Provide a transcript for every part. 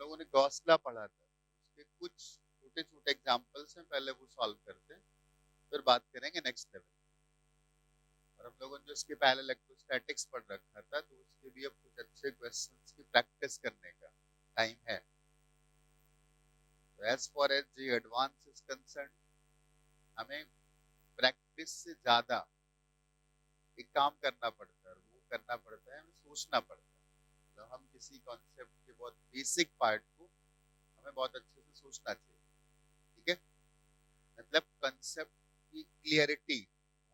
लोगों ने Gauss law पढ़ा था, उसके कुछ छोटे छोटे एग्जांपल्स हैं, पहले वो सॉल्व करते हैं, फिर बात करेंगे नेक्स्ट लेवल। और हम लोगों ने जो इसके पहले इलेक्ट्रोस्टैटिक्स पढ़ रखा था, तो उसके भी अब कुछ अच्छे क्वेश्चंस की प्रैक्टिस करने का टाइम है। तो as far as JEE Advanced is concerned, हमें प्रैक्टिस से ज्यादा एक काम करना पड़ता है, वो करना पड़ता है, हमें सोचना पड़ता है। तो हम किसी कॉन्सेप्ट के बहुत बेसिक पार्ट को हमें बहुत अच्छे से सोचना चाहिए। ठीक है, मतलब कंसेप्ट की क्लियरिटी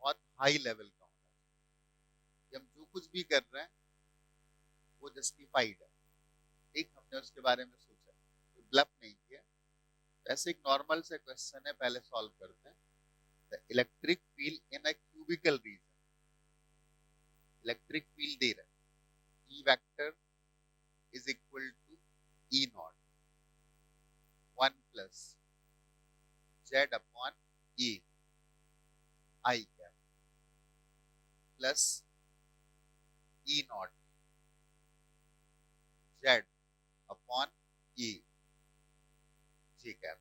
बहुत हाई लेवल का होना चाहिए कि हम जो कुछ भी कर रहे हैं वो जस्टिफाइड है। ठीक, हमने उसके बारे में सोचा, तो ब्लफ नहीं किया। ऐसे एक नॉर्मल से क्वेश्चन है, पहले सॉल्व करते हैं। The electric field in a cubical region, electric field दे रहा है E vector is equal to E naught 1 plus Z upon A I cap plus E naught Z upon A J cap.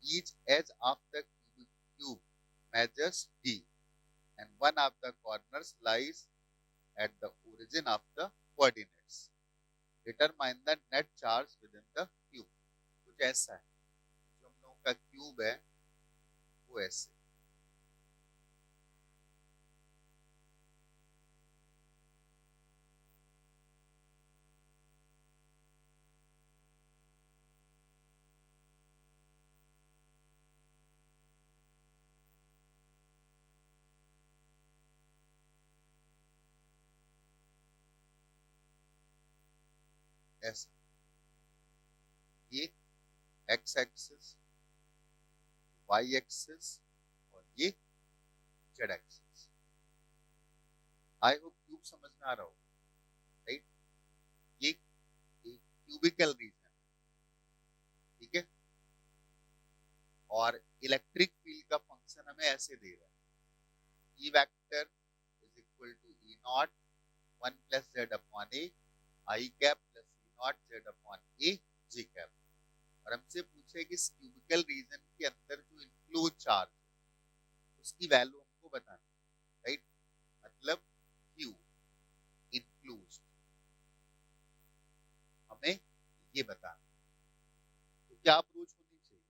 Each edge of the cube measures d, and one of the corners lies at the origin of the coordinates. Determine the net charge within the cube. कुछ ऐसा है, जो हम लोगों का cube है वो ऐसे। ऐसा ये एक्स एक्सिस, वाई एक्सिस और ये Z axis. I hope cube समझ में आ रहा हो, राइट। ये क्यूबिकल रीजन, ठीक है। और इलेक्ट्रिक फील्ड का फंक्शन हमें ऐसे दे रहा है, E vector is equal to E naught 1 plus Z upon A I cap plus E naught Z upon A G cap. और हमसे पूछे कि इस क्यूबिकल रीजन के अंदर जो इंक्लोज चार्ज है उसकी वैल्यू हमको बताना, राइट। मतलब क्यू इंक्लोज हमें ये बताना। तो क्या अप्रोच होनी चाहिए?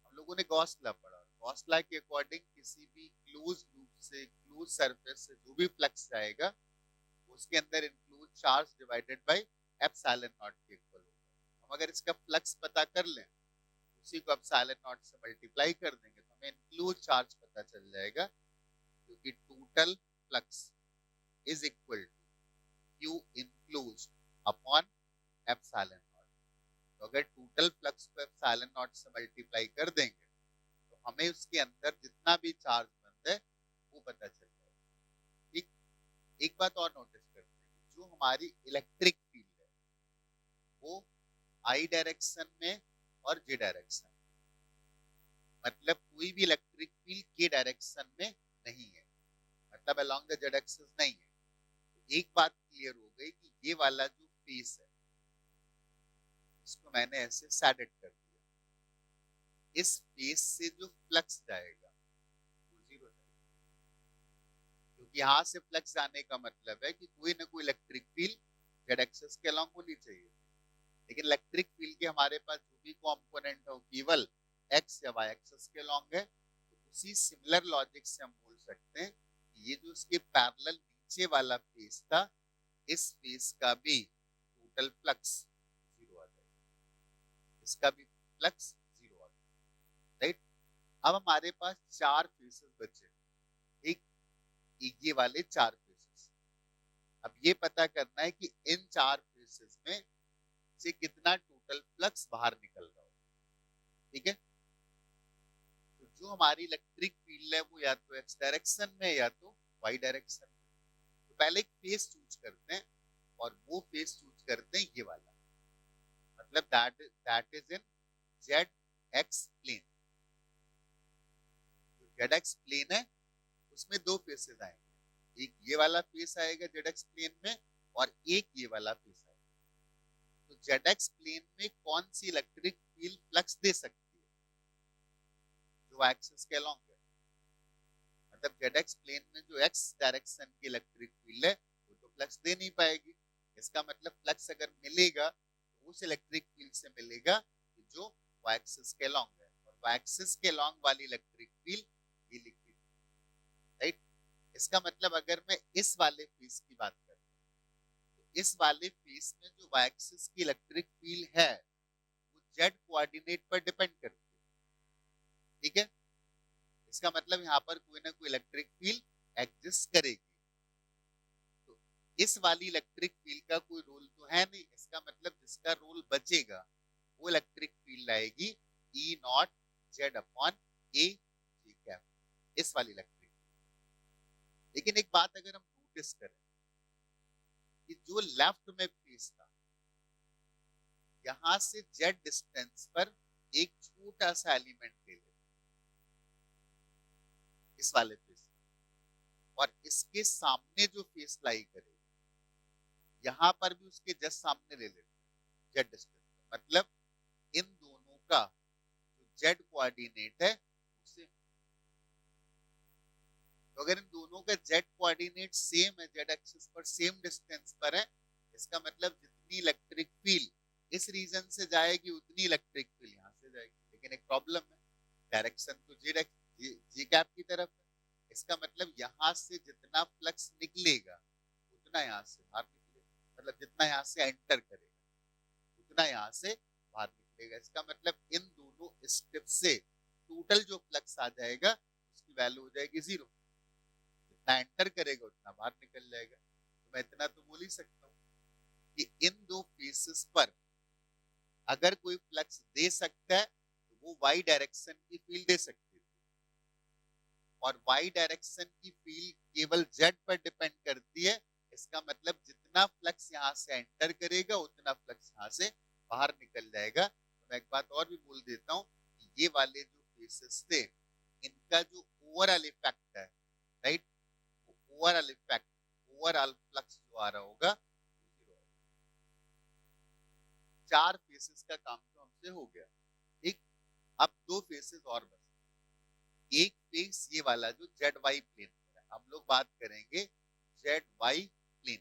हम लोगों ने गॉस लॉ पढ़ा, गॉस लॉ के अकॉर्डिंग किसी भी क्लोज लूप से, क्लोज सरफेस से जो भी फ्लक्स जाएगा उसके अंदर include charge divided by epsilon not के इक्वल होगा। हम अगर इसका फ्लक्स पता कर लें, उसी को एप्सिलॉन नॉट से मल्टीप्लाई कर देंगे तो हमें इंक्लूड चार्ज पता चल जाएगा, क्योंकि total flux is equal to Q include upon epsilon naught. तो अगर टोटल फ्लक्स को एप्सिलॉन नॉट से मल्टीप्लाई कर देंगे तो हमें उसके अंदर जितना भी चार्ज बंद है वो पता चल जाएगा। ठीक, एक बात और नोटिस करते हैं, जो हमारी इलेक्ट्रिक फील्ड है वो आई डायरेक्शन में और जे डायरेक्शन, मतलब कोई भी इलेक्ट्रिक फील्ड के डायरेक्शन में नहीं है, मतलब अलोंग द जेड एक्सिस नहीं है। तो एक बात क्लियर हो गई कि ये वाला जो फेस है इसको मैंने ऐसे सैडेड कर दिया, इस फेस से जो फ्लक्स जाएगा वो जीरो जाएगा, क्योंकि यहां से फ्लक्स जाने का मतलब है कि कोई ना कोई इलेक्ट्रिक फील्ड जेड एक्सिस के अलोंग होनी चाहिए। लेकिन इलेक्ट्रिक फील्ड के हमारे पास जो भी कंपोनेंट है वो केवल एक्स या वाई एक्सिस के लॉन्ग है। तो उसी सिमिलर लॉजिक से हम बोल सकते हैं कि ये जो इसके पैरेलल नीचे वाला फेस था, इस फेस का भी टोटल फ्लक्स जीरो आ जाएगा, इसका भी फ्लक्स जीरो आ जाएगा, राइट। अब हमारे पास चार फेसेस बचे, एक ये वाले चार फेसेस। अब ये पता करना है कि इन चार फेसेस में से कितना टोटल फ्लक्स बाहर निकल रहा हो, ठीक है। तो जो हमारी इलेक्ट्रिक फील्ड है वो या तो एक्स डायरेक्शन में या तो वाई डायरेक्शन में। तो पहले एक फेस चूज करते हैं और वो फेस चूज करते हैं ये वाला, मतलब that is in Z X plane. जो जेड एक्स प्लेन है उसमें दो फेसेस आएंगे, एक ये वाला फेस आएगा जेड एक्स प्लेन में और एक ये वाला फेस आएगा। तो जेड प्लेन में कौन सी इलेक्ट्रिक फील्ड फ्लक्स दे सकती है? जो एक्सिस के अलॉन्ग है, मतलब जेड प्लेन में जो एक्स डायरेक्शन की इलेक्ट्रिक फील्ड है वो तो फ्लक्स दे नहीं पाएगी। इसका मतलब फ्लक्स अगर मिलेगा तो उस इलेक्ट्रिक फील्ड से मिलेगा जो वाई एक्सिस के अलॉन्ग है, और वाई एक्सिस के अलॉन्ग वाली इलेक्ट्रिक फील्ड ये लिखी, राइट। इसका मतलब अगर मैं इस वाले फेस की बात करूं तो इस वाले फेस में जो वाई एक्सिस की इलेक्ट्रिक फील्ड है वो जेड कोऑर्डिनेट पर डिपेंड करती है, ठीक है। इसका मतलब यहाँ पर कोई ना कोई इलेक्ट्रिक फील्ड एग्जिस्ट करेगी। तो इस वाली इलेक्ट्रिक फील्ड का कोई रोल तो है नहीं, इसका मतलब जिसका रोल बचेगा वो इलेक्ट्रिक फील्ड आएगी E naught Z upon A G cap, इस वाली इलेक्ट्रिक। लेकिन एक बात अगर हम नोटिस करें कि जो लेफ्ट में फेस था यहां से जेड डिस्टेंस पर एक छोटा सा एलिमेंट ले ले इस वाले फेस, और इसके सामने जो फेस लाई करे यहां पर भी उसके जस्ट सामने ले लेते हैं जेड डिस्टेंस, मतलब इन दोनों का जो जेड कोऑर्डिनेट है उसे, तो अगर इन दोनों का जेड कोऑर्डिनेट सेम है, जेड एक्सिस पर सेम डिस्टेंस पर है, इसका मतलब जितनी इलेक्ट्रिक फील्ड इस रीजन से जाएगी उतनी इलेक्ट्रिक फील्ड यहां से जाएगी। लेकिन एक प्रॉब्लम है, डायरेक्शन तो जी कैप की तरफ है, इसका मतलब यहां से जितना फ्लक्स निकलेगा उतना यहां से बाहर निकलेगा, मतलब जितना यहां से एंटर करेगा उतना यहां से बाहर निकलेगा। इसका मतलब इन दोनों स्टेप से टोटल जो फ्लक्स आ जाएगा उसकी वैल्यू हो जाएगी 0, जितना एंटर करेगा उतना बाहर निकल जाएगा। तो मैं इतना तो बोल ही सकता हूँ कि इन दो फेसेस पर अगर कोई फ्लक्स दे सकता है तो वो वाई डायरेक्शन की फील्ड दे सकती है, और वाई डायरेक्शन की फील्ड केवल जेड पर डिपेंड करती है। इसका मतलब जितना फ्लक्स यहां से एंटर करेगा उतना फ्लक्स यहां से बाहर निकल जाएगा। तो मैं एक बात और भी बोल देता हूँ कि ये वाले जो फेसेस थे इनका जो ओवरऑल इफेक्ट है, right, overall effect, overall flux जो आ रहा होगा, 4 फेसेस का काम तो हमसे हो गया, ठीक। अब 2 फेसेस और बचे। एक फेस ये वाला जो जेड वाई प्लेन पर है, हम लोग बात करेंगे जेड वाई प्लेन।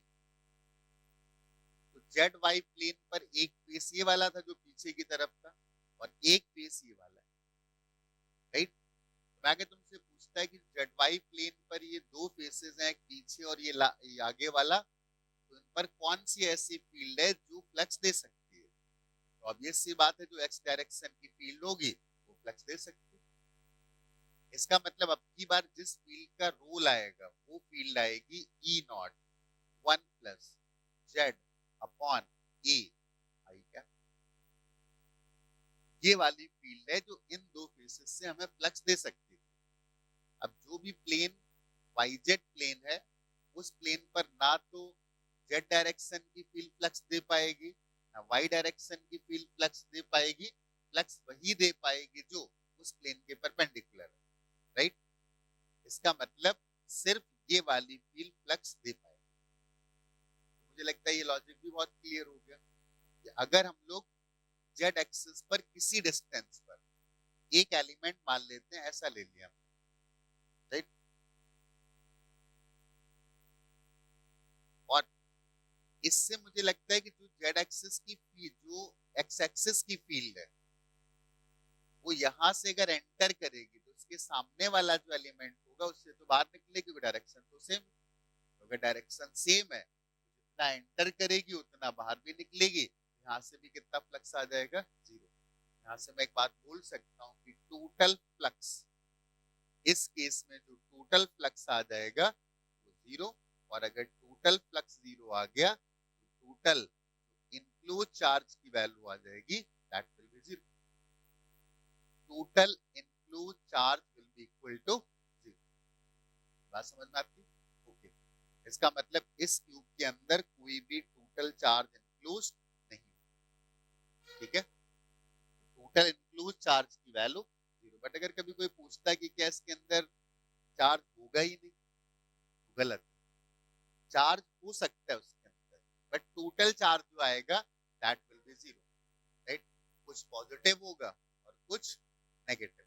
तो जेड वाई प्लेन पर एक फेस ये वाला था जो पीछे की तरफ था, और एक फेस ये वाला है, राइट। मैं अगर तुमसे पूछता है कि जेड वाई प्लेन पर ये 2 फेसेस हैं, एक पीछे और ये आगे वाला, तो इन पर कौन सी ऐसी फील्ड है जो फ्लक्स दे सकती है? तो ऑब्वियस सी बात है जो एक्स डायरेक्शन की फील्ड होगी वो फ्लक्स दे सकती है। इसका मतलब अब की बार जिस फील्ड का रोल आएगा वो फील्ड आएगी E naught 1 plus Z upon A I cap. ये वाली फील्ड है जो इन 2 फेसेस से हमें फ्लक्स दे सकती है। अब जो भी प्लेन वाईजेड प्लेन है उस प्लेन पर ना तो जेड डायरेक्शन की फील्ड फ्लक्स दे पाएगी ना वाई डायरेक्शन की फील्ड फ्लक्स दे पाएगी, फ्लक्स वही दे पाएगी जो उस प्लेन के परपेंडिकुलर है, राइट। इसका मतलब सिर्फ ये वाली फील्ड फ्लक्स दे पाएगी। तो मुझे लगता है ये लॉजिक भी बहुत क्लियर हो गया कि अगर हम लोग जेड एक्सिस पर किसी डिस्टेंस पर एक एलिमेंट मान लेते हैं, ऐसा ले लिया, राइट, और इससे मुझे लगता है कि जो जेड एक्सिस की फील्ड, जो एक्स एक्सिस की फील्ड है वो यहां से अगर एंटर करेगी तो उसके सामने वाला जो एलिमेंट होगा उससे तो बाहर निकलेगी, डायरेक्शन तो सेम है। तो अगर डायरेक्शन सेम है तो जितना एंटर करेगी उतना बाहर भी निकलेगी, यहाँ से भी कितना फ्लक्स आ जाएगा, 0। यहाँ से मैं एक बात बोल सकता हूँ कि टोटल फ्लक्स, इस केस में जो टोटल फ्लक्स आ जाएगा वो 0, और अगर टोटल फ्लक्स 0 आ गया तो टोटल इनक्लोज चार्ज की वैल्यू आ जाएगी, that will be 0। Total enclose charge will be equal to 0। बात समझ में आती है? ओके। इसका मतलब इस क्यूब के अंदर कोई भी टोटल चार्ज इनक्लोज नहीं, ठीक है। टोटल इनक्लोज चार्ज की वैल्यू 0। बट अगर कभी कोई पूछता है कि क्या इसके अंदर चार्ज होगा ही नहीं, तो गलत। चार्ज हो सकता है उसके अंदर, बट टोटल चार्ज जो आएगा दैट विल कुछ पॉजिटिव होगा और कुछ नेगेटिव।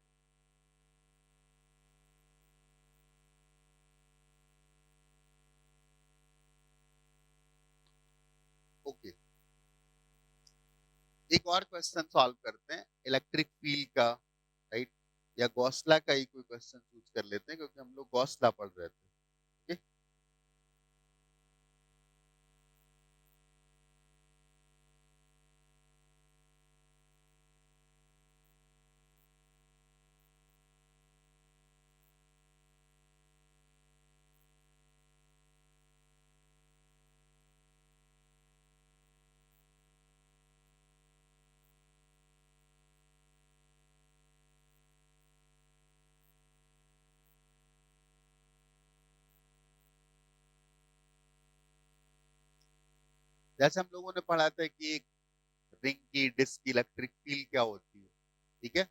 ओके, एक और क्वेश्चन सॉल्व करते हैं इलेक्ट्रिक फील्ड का, राइट? या गॉसला का ही कोई क्वेश्चन चूज कर लेते हैं क्योंकि हम लोग गॉसला पढ़ रहे थे। okay? जैसे हम लोगों ने पढ़ा था कि एक रिंग की डिस्क की इलेक्ट्रिक फील्ड क्या होती है, ठीक है?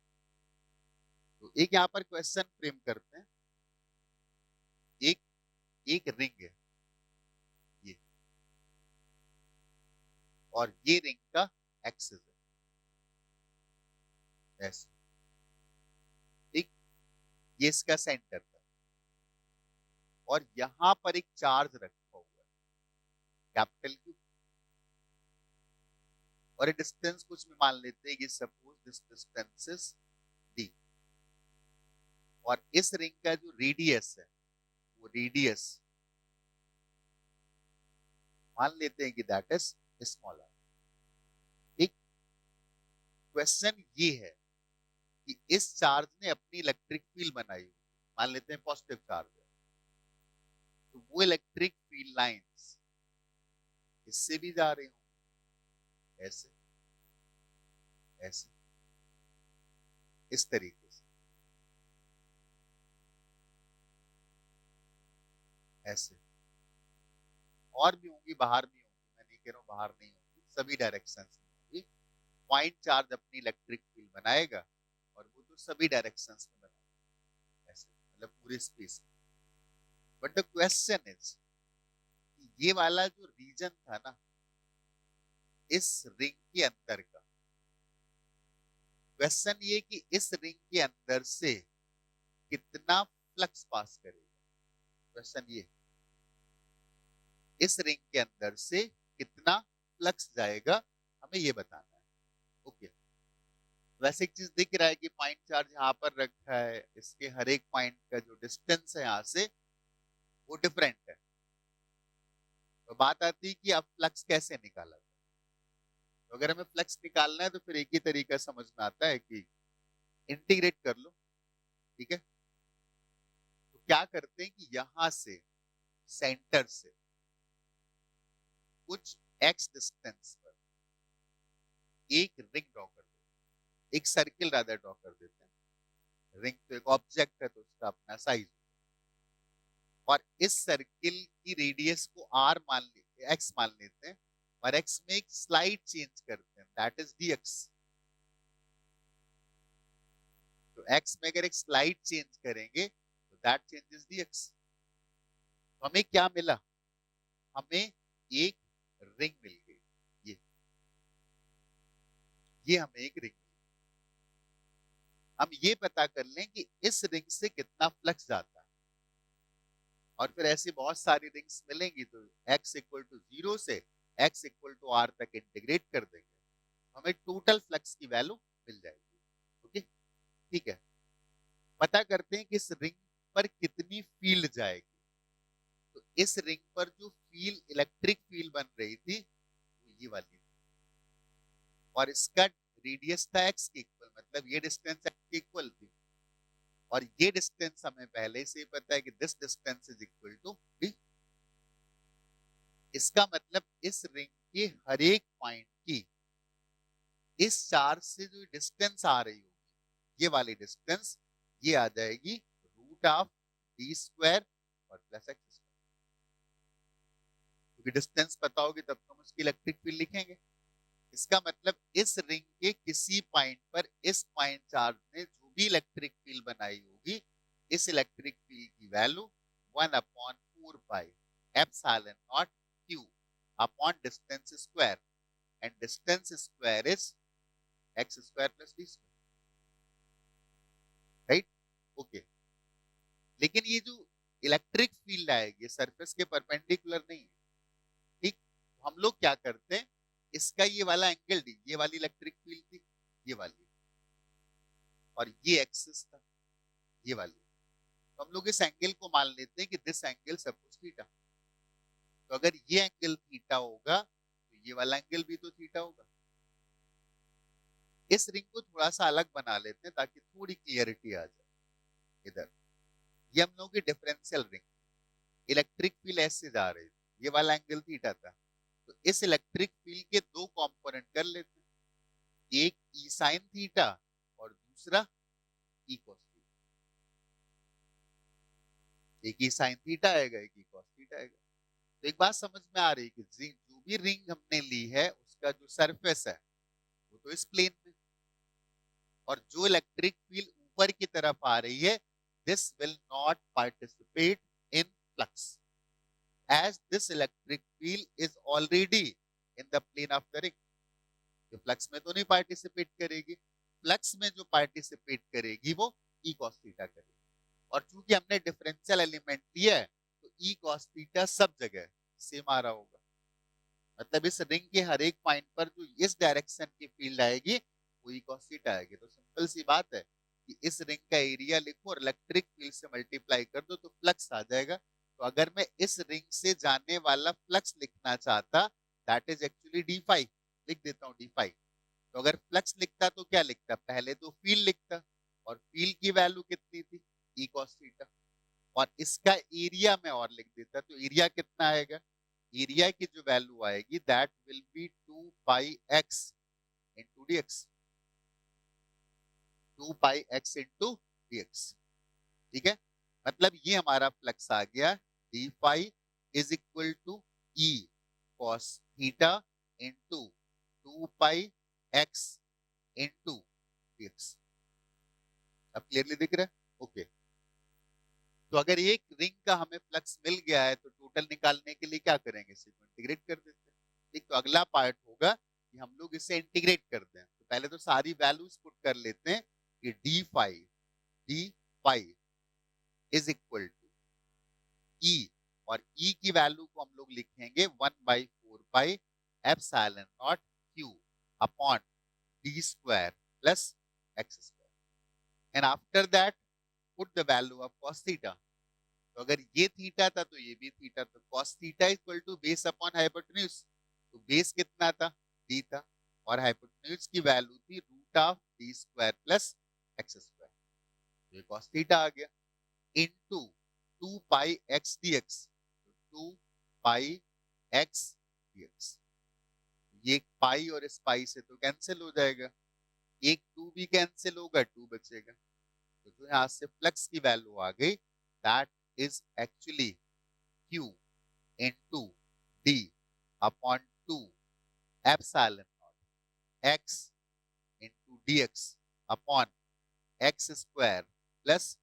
तो एक यहाँ पर क्वेश्चन फ्रेम करते हैं। एक एक रिंग है ये, और ये रिंग का एक्सिस है ऐसे, ठीक? ये इसका सेंटर था और यहां पर एक चार्ज रखा हुआ है कैपिटल क्यू, और ये डिस्टेंस कुछ भी मान लेते हैं कि suppose this distance is D, और इस रिंग का जो रेडियस है वो रेडियस मान लेते हैं कि दैट इज स्मॉल आर। ठीक, क्वेश्चन ये है कि इस चार्ज ने अपनी इलेक्ट्रिक फील्ड बनाई, मान लेते हैं पॉजिटिव चार्ज है, तो वो इलेक्ट्रिक फील्ड लाइंस इससे भी जा रही हूं ऐसे ऐसे इस तरीके से ऐसे, और भी होंगी बाहर भी होंगी, मैं नहीं कह रहा हूं बाहर नहीं होंगी, सभी डायरेक्शन में होंगी। पॉइंट चार्ज अपनी इलेक्ट्रिक फील्ड बनाएगा और वो तो सभी डायरेक्शन में बनाएगा ऐसे, मतलब पूरे स्पेस में। बट द क्वेश्चन इज ये वाला जो रीजन था ना इस रिंग के अंदर का, क्वेश्चन ये कि इस रिंग के अंदर से कितना फ्लक्स पास करेगा, क्वेश्चन ये इस रिंग के अंदर से कितना फ्लक्स जाएगा हमें ये बताना है। ओके, वैसे एक चीज दिख रहा है कि पॉइंट चार्ज यहाँ पर रखा है, इसके हर एक पॉइंट का जो डिस्टेंस है यहाँ से वो डिफरेंट है। तो बात आती है कि अब फ्लक्स कैसे निकाला जाए। तो अगर हमें फ्लक्स निकालना है तो फिर एक ही तरीका समझ में आता है कि इंटीग्रेट कर लो, ठीक है? तो क्या करते हैं कि यहां से सेंटर से कुछ एक्स डिस्टेंस पर एक रिंग ड्रॉ कर देते हैं, एक सर्किल रादर ड्रॉ कर देते हैं। रिंग तो एक ऑब्जेक्ट है तो उसका अपना साइज, और इस सर्किल की रेडियस को आर मान लेते, एक्स मान लेते हैं, और एक्स में एक स्लाइड चेंज करते हैं दैट इज dx। तो एक्स में अगर एक स्लाइड चेंज करेंगे तो दैट चेंजेस dx। तो हमें क्या मिला, हमें एक रिंग मिल गई, ये ये हमें एक रिंग। हम ये पता कर लें कि इस रिंग से कितना फ्लक्स जाता है, और फिर ऐसी बहुत सारी रिंग्स मिलेंगी तो x इक्वल टू 0 से x इक्वल टू r तक इंटीग्रेट कर देंगे, हमें टोटल फ्लक्स की वैल्यू मिल जाएगी। ओके, ठीक है। पता करते हैं कि इस रिंग पर कितनी फील्ड जाएगी। तो इस रिंग पर जो फील्ड इलेक्ट्रिक फील्ड बन रही थी वो ये वाली थी, और इसका रेडियस था x के इक्वल, मतलब ये डिस्टेंस x के इक्वल थी, और ये डिस्टेंस हमें पहले से ही पता है कि this distance is equal to d। इसका मतलब इस रिंग के हर एक पॉइंट की इस चार्ज से जो डिस्टेंस आ रही होगी, ये वाली डिस्टेंस, ये आ जाएगी रूट ऑफ डी स्क्वायर और प्लस एक्स स्क्वायर। क्योंकि डिस्टेंस पता होगी तब तो हम उसकी इलेक्ट्रिक फील्ड लिखेंगे। इसका मतलब इस रिंग के किसी पॉइंट पर इस पॉइंट चार्ज ने जो भी इलेक्ट्रिक फील्ड बनाई होगी, इस इलेक्ट्रिक फील्ड की value 1/4 pi epsilon naught Q upon distance square, and distance square is x square plus D square, right? Okay, लेकिन ये जो इलेक्ट्रिक फील्ड आएगी सरफेस के परपेंडिकुलर नहीं है, ठीक? हम लोग क्या करते हैं, इसका ये वाला एंगल डी, ये वाली इलेक्ट्रिक फील्ड थी, ये वाली, और ये एक्सिस था, ये वाली, तो हम लोग इस एंगल को मान लेते हैं कि दिस एंगल सपोज थीटा। तो अगर ये एंगल थीटा होगा तो ये वाला एंगल भी तो थीटा होगा। इस रिंग को थोड़ा सा अलग बना लेते हैं ताकि थोड़ी क्लियरिटी आ जाए। इधर ये हम लोग की डिफरेंशियल रिंग, इलेक्ट्रिक फील्ड ऐसे जा रही थी, ये वाला एंगल थीटा था, तो इस इलेक्ट्रिक फील्ड के दो कंपोनेंट कर लेते हैं, एक ई साइन थीटा और दूसरा ई कॉस थीटा। एक ई साइन थीटा आएगा, एक ई कॉस थीटा आएगा। तो एक बात समझ में आ रही है कि जो भी रिंग हमने ली है उसका जो सरफेस है वो तो इस प्लेन में, और जो इलेक्ट्रिक फील्ड ऊपर की तरफ आ रही है, this will not participate in flux as this electric field is already in the plane of the ring। तो फ्लक्स में तो नहीं पार्टिसिपेट करेगी, फ्लक्स में जो पार्टिसिपेट करेगी वो ई कॉस थीटा करेगी। और चूंकि हमने डिफरेंशियल एलिमेंट लिया है तो ई कॉस थीटा सब जगह सेम आ रहा होगा, मतलब इस रिंग के हर एक पॉइंट पर जो इस डायरेक्शन की फील्ड आएगी वो ई कॉस थीटा आएगी। तो सिंपल सी बात है कि इस रिंग का एरिया लिखो और इलेक्ट्रिक फील्ड से मल्टीप्लाई कर दो तो फ्लक्स आ जाएगा। तो अगर मैं इस रिंग से जाने वाला फ्लक्स लिखना चाहता, that is actually D phi, लिख देता हूँ डी फाई। तो अगर फ्लक्स लिखता तो क्या लिखता, पहले तो फील्ड लिखता, और फील्ड की वैल्यू कितनी थी, ई कॉस थीटा, और इसका एरिया में और लिख देता, तो एरिया कितना आएगा, एरिया की जो वैल्यू आएगी that will be 2 pi X into D X, 2 pi X into D X, ठीक है? मतलब ये हमारा फ्लक्स आ गया, D phi is equal to E cos theta into 2 pi X into D X. अब क्लियरली दिख रहा है? ओके, तो अगर एक रिंग का हमें फ्लक्स मिल गया है तो टोटल निकालने के लिए क्या करेंगे, इसे इंटीग्रेट कर देते हैं। ठीक, तो अगला पार्ट होगा कि हम लोग इसे इंटीग्रेट कर दें। तो पहले तो सारी वैल्यूज पुट कर लेते हैं कि D phi is equal to E, और ई की वैल्यू को हम लोग लिखेंगे 1/4 pi epsilon naught Q upon D square plus X square, and after that put the value of cos theta. तो अगर ये थीटा था तो ये भी थीटा, तो cos theta equal to base upon hypotenuse, तो बेस कितना था, डी था, और हाइपोटेन्यूज की वैल्यू थी root of D square plus X square, तो ये cos थीटा आ गया, into 2 pi X D X, 2 pi X D X, ये पाई और इस पाई से तो कैंसिल हो जाएगा, एक 2 भी कैंसिल होगा, 2 बचेगा, तो जो यहां से फ्लक्स की वैल्यू आ गई that is actually Q into D upon 2 epsilon naught x into dx upon x square plus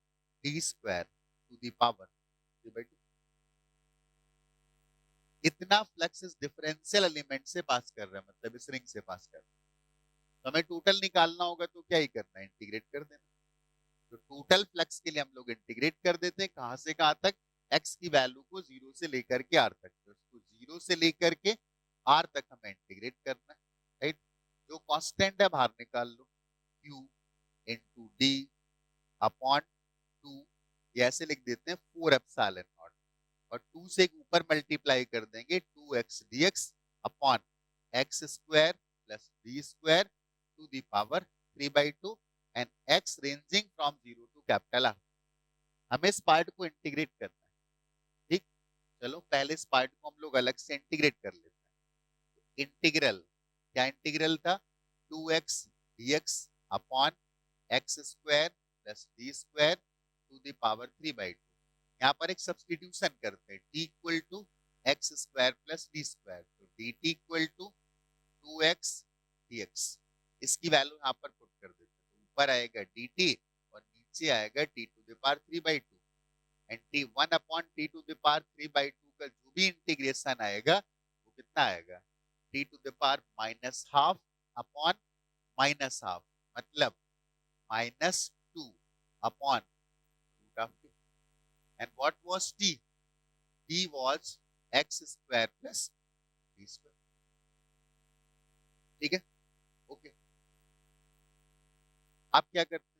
d square to the power 3/2। इतना फ्लक्स इस डिफरेंशियल एलिमेंट से पास कर रहा है, मतलब इस रिंग से पास कर रहा है। तो हमें टोटल निकालना होगा तो क्या ही करना है, इंटीग्रेट कर देना। तो टोटल फ्लक्स के लिए हम लोग इंटीग्रेट कर देते हैं, कहां से कहां तक, x की वैल्यू को 0 से लेकर के r तक, तो इसको 0 से लेकर के r तक हमें इंटीग्रेट करना है, राइट? जो कांस्टेंट है बाहर निकाल लो, q इंटू डी अपॉन 2, ये ऐसे लिख देते हैं 4 एप्सिलॉन नॉट, और 2 से ऊपर मल्टीप्लाई कर देंगे 2x dx upon X square plus D square to the power 3/2 and x ranging from 0 to capital R। हमें इस पार्ट को इंटीग्रेट करना है, ठीक? चलो पहले इस पार्ट को हम लोग अलग से इंटीग्रेट कर लेते हैं। इंटीग्रल क्या, इंटीग्रल था 2x dx upon X square plus D square to the power 3/2। यहाँ पर एक सब्स्टिट्यूशन करते हैं, t equal to X square plus D square, तो dt equal to 2x dx, इसकी वैल्यू यहाँ पर पुट कर देते हैं, तो ऊपर आएगा dt और नीचे आएगा t to the power 3/2, and t 1 upon t to the power 3/2 का जो भी इंटीग्रेशन आएगा वो कितना आएगा, t to the power -12 upon minus half, मतलब -2/√2. And what was t? t was x square plus b square. ठीक है, ओके। आप क्या करते हैं,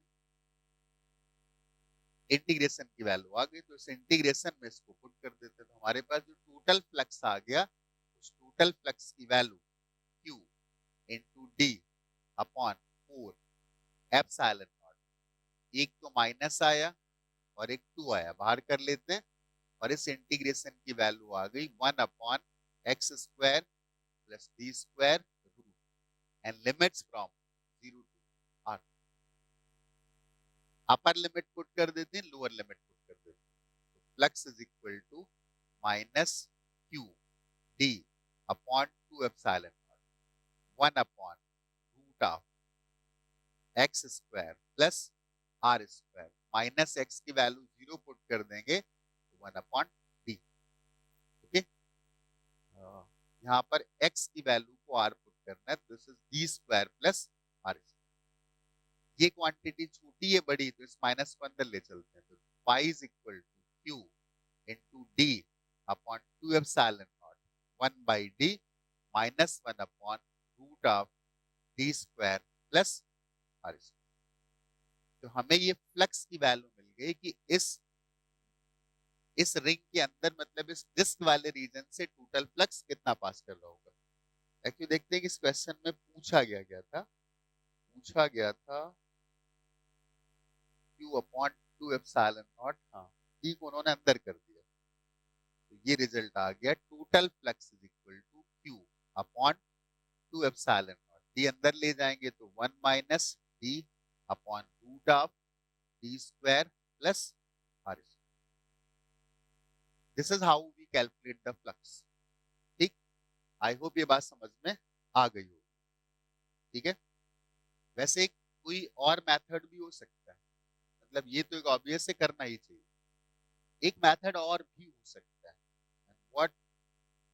इंटीग्रेशन की वैल्यू आ गई तो इस इंटीग्रेशन में इसको पुट कर देते, तो हमारे पास जो टोटल फ्लक्स आ गया, उस टोटल फ्लक्स की value q into D upon 4 epsilon not, एक तो माइनस आया और एक 2 आया, बाहर कर लेते हैं, और इस इंटीग्रेशन की वैल्यू आ गई 1/x² plus d square root, and limits from 0 to r। Upper limit put कर देते हैं, लोअर लिमिट पुट कर देते हैं, तो flux is equal to -q d upon 2 epsilon naught 1/√x² plus r square, minus x की value 0 put कर देंगे तो 1/d। ओके, यहाँ पर x की वैल्यू को r पुट करना है, this is d square plus r। ये क्वांटिटी छोटी है बड़ी, तो इस माइनस को अंदर ले चलते हैं, तो y is equal to q into D upon 2 epsilon naught 1/d minus 1/√d square plus r। तो हमें ये फ्लक्स की वैल्यू मिल गई कि इस रिंग के अंदर, मतलब इस डिस्क वाले रीजन से टोटल फ्लक्स कितना पास कर रहा होगा। एक्चुअली देखते हैं कि इस क्वेश्चन में पूछा गया था q अपॉन 2 एप्सिलॉन नॉट, हाँ d को उन्होंने अंदर कर दिया, तो ये रिजल्ट आ गया total flux is equal to q upon 2 epsilon naught, d अंदर ले जाएंगे तो 1 minus d upon root of d square plus r। This is how we calculate the flux. ठीक, आई होप ये बात समझ में आ गई होगी। ठीक है, वैसे कोई और मेथड भी हो सकता है, मतलब ये तो एक ऑब्वियस से करना ही चाहिए, एक मेथड और भी हो सकता है। What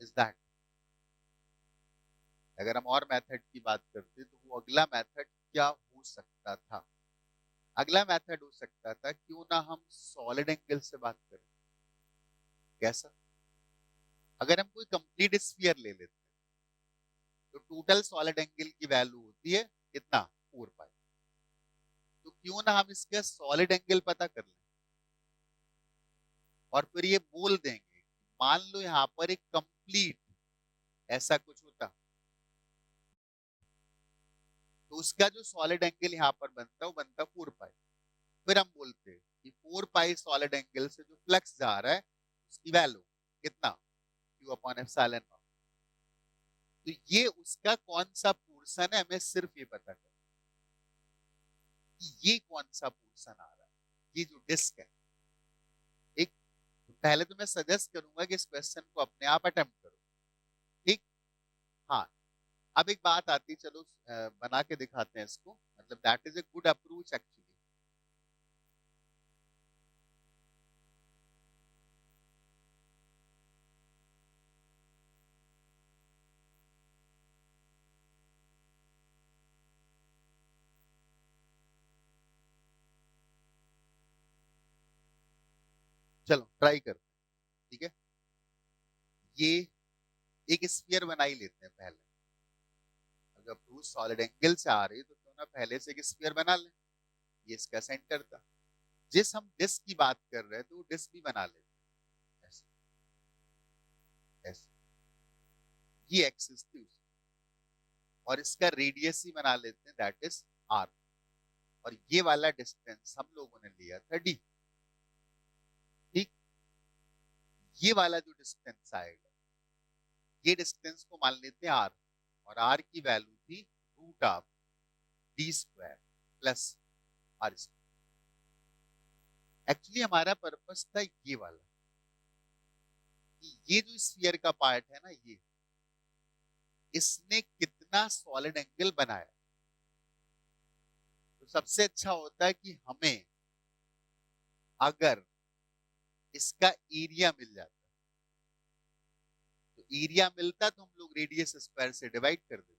is that? अगर हम और मेथड की बात करते तो वो अगला मेथड क्या हो सकता था? अगला मेथड हो सकता था, क्यों ना हम सॉलिड एंगल से बात करें। कैसा? अगर हम कोई कंप्लीट स्फीयर ले लेते हैं तो टोटल सॉलिड एंगल की वैल्यू होती है कितना, 4 पाई। तो क्यों ना हम इसका सॉलिड एंगल पता कर लें और फिर ये बोल देंगे, मान लो यहां पर एक कंप्लीट ऐसा कुछ होता तो उसका जो सॉलिड एंगल यहाँ पर बनता है वो बनता 4 पाई। फिर हम बोलते हैं कि 4 पाई सॉलिड एंगल से जो फ्लक्स जा रहा है उसकी वैल्यू कितना, q अपॉन एप्सिलॉन नॉट। तो ये उसका कौन सा पोर्शन है, हमें सिर्फ ये पता करना कि ये कौन सा पोर्शन आ रहा है, ये जो डिस्क है। एक, तो पहले तो मैं सजेस्ट करूंगा कि इस क्वेश्चन को अपने आप अटेम्प्ट करो। ठीक, हाँ। अब एक बात आती, चलो बना के दिखाते हैं इसको, मतलब that is a good approach actually. चलो ट्राई करते हैं। ठीक है, ये एक स्फीयर बना ही लेते हैं पहले, जब टू सॉलिड एंगल से आ रही है तो क्यों ना पहले से एक स्फीयर बना लें। ये इसका सेंटर था, जिस हम डिस्क की बात कर रहे हैं तो डिस्क भी बना लेते हैं ऐसे ऐसे, ये एक्सिस थी उसकी, और इसका रेडियस ही बना लेते हैं, दैट इज आर, और ये वाला डिस्टेंस हम लोगों ने लिया था डी। ठीक, ये वाला जो डिस्टेंस आएगा, ये डिस्टेंस को मान लेते हैं आर, और आर की वैल्यू थी root of D square plus R square. Actually हमारा पर्पस था ये वाला, कि ये जो स्फीयर का पार्ट है ना, ये इसने कितना सॉलिड एंगल बनाया। तो सबसे अच्छा होता है कि हमें अगर इसका एरिया मिल जाता, तो एरिया मिलता तो हम लोग रेडियस स्क्वायर से डिवाइड कर देते,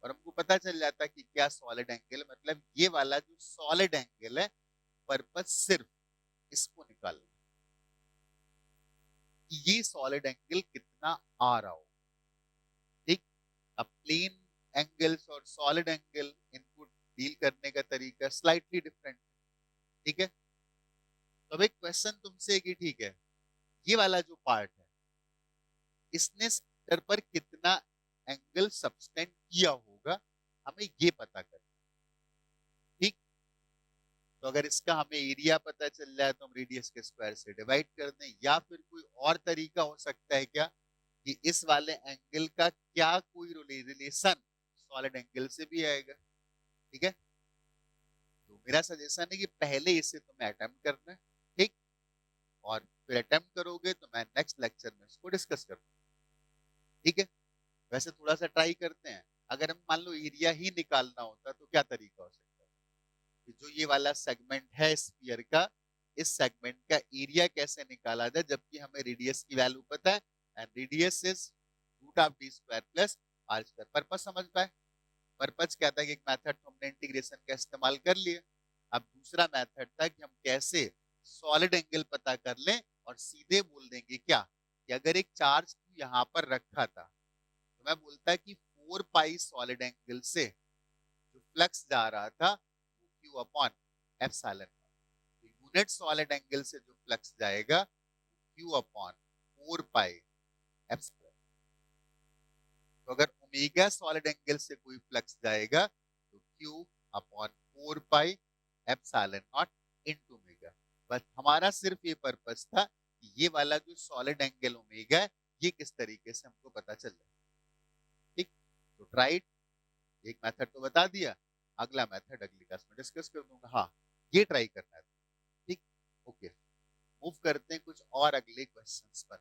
और हमको पता चल जाता कि क्या सॉलिड एंगल, मतलब ये वाला जो सॉलिड एंगल है, पर्पस सिर्फ इसको निकालना कि ये सॉलिड एंगल कितना आ रहा हो। ठीक, अब प्लेन एंगल्स और सॉलिड एंगल, इनको डील करने का तरीका स्लाइटली डिफरेंट। ठीक है, तो अब एक क्वेश्चन तुमसे कि ठीक है, ये वाला जो पार्ट है, इसने सेंटर पर कितना एंगल सबटेंड किया होगा, हमें ये पता करना। ठीक, तो अगर इसका हमें एरिया पता चल जाए तो हम रेडियस के स्क्वायर से डिवाइड कर दें, या फिर कोई और तरीका हो सकता है क्या कि इस वाले एंगल का क्या कोई रिलेशन सॉलिड एंगल से भी आएगा। ठीक है, तो मेरा सजेशन है कि पहले इसे तुम्हें अटेम्प्ट करना है। ठीक, और फिर अटेम्प्ट करोगे तो मैं नेक्स्ट लेक्चर में इसको डिस्कस करूंगा। ठीक है, वैसे थोड़ा सा ट्राई करते हैं। अगर हम मान लो एरिया ही निकालना होता तो क्या तरीका हो सकता है कि जो ये वाला सेगमेंट है स्फीयर का, इस सेगमेंट का एरिया कैसे निकाला जाए, जबकि हमें रेडियस की वैल्यू पता है, and radius is root of D square plus R square. Purpose समझ पाए? पर्पस क्या था कि एक मेथड तो हमने इंटीग्रेशन का इस्तेमाल कर लिया, अब दूसरा मेथड था कि हम कैसे सॉलिड एंगल पता कर लें और सीधे बोल देंगे क्या कि अगर एक चार्ज यहाँ पर रखा था तो मैं बोलता कि 4 पाई सॉलिड एंगल से जो फ्लक्स जा रहा था वो Q upon epsilon, unit solid angle से जो फ्लक्स जाएगा क्यू अपॉन 4 पाई एप्सिलॉन। तो अगर ओमेगा सॉलिड एंगल से कोई फ्लक्स जाएगा तो क्यू अपॉन 4 पाई एप्सिलॉन नॉट इनटू ओमेगा। बस हमारा सिर्फ ये पर्पस था कि ये वाला जो सॉलिड एंगल ओमेगा है ये किस तरीके से हमको पता चल जाए। ठीक, तो ट्राइड, एक मेथड तो बता दिया, अगला मेथड अगली क्लास में डिस्कस कर दूंगा। हाँ, ये ट्राई करना है। ठीक, ओके, मूव करते हैं कुछ और अगले क्वेश्चंस पर।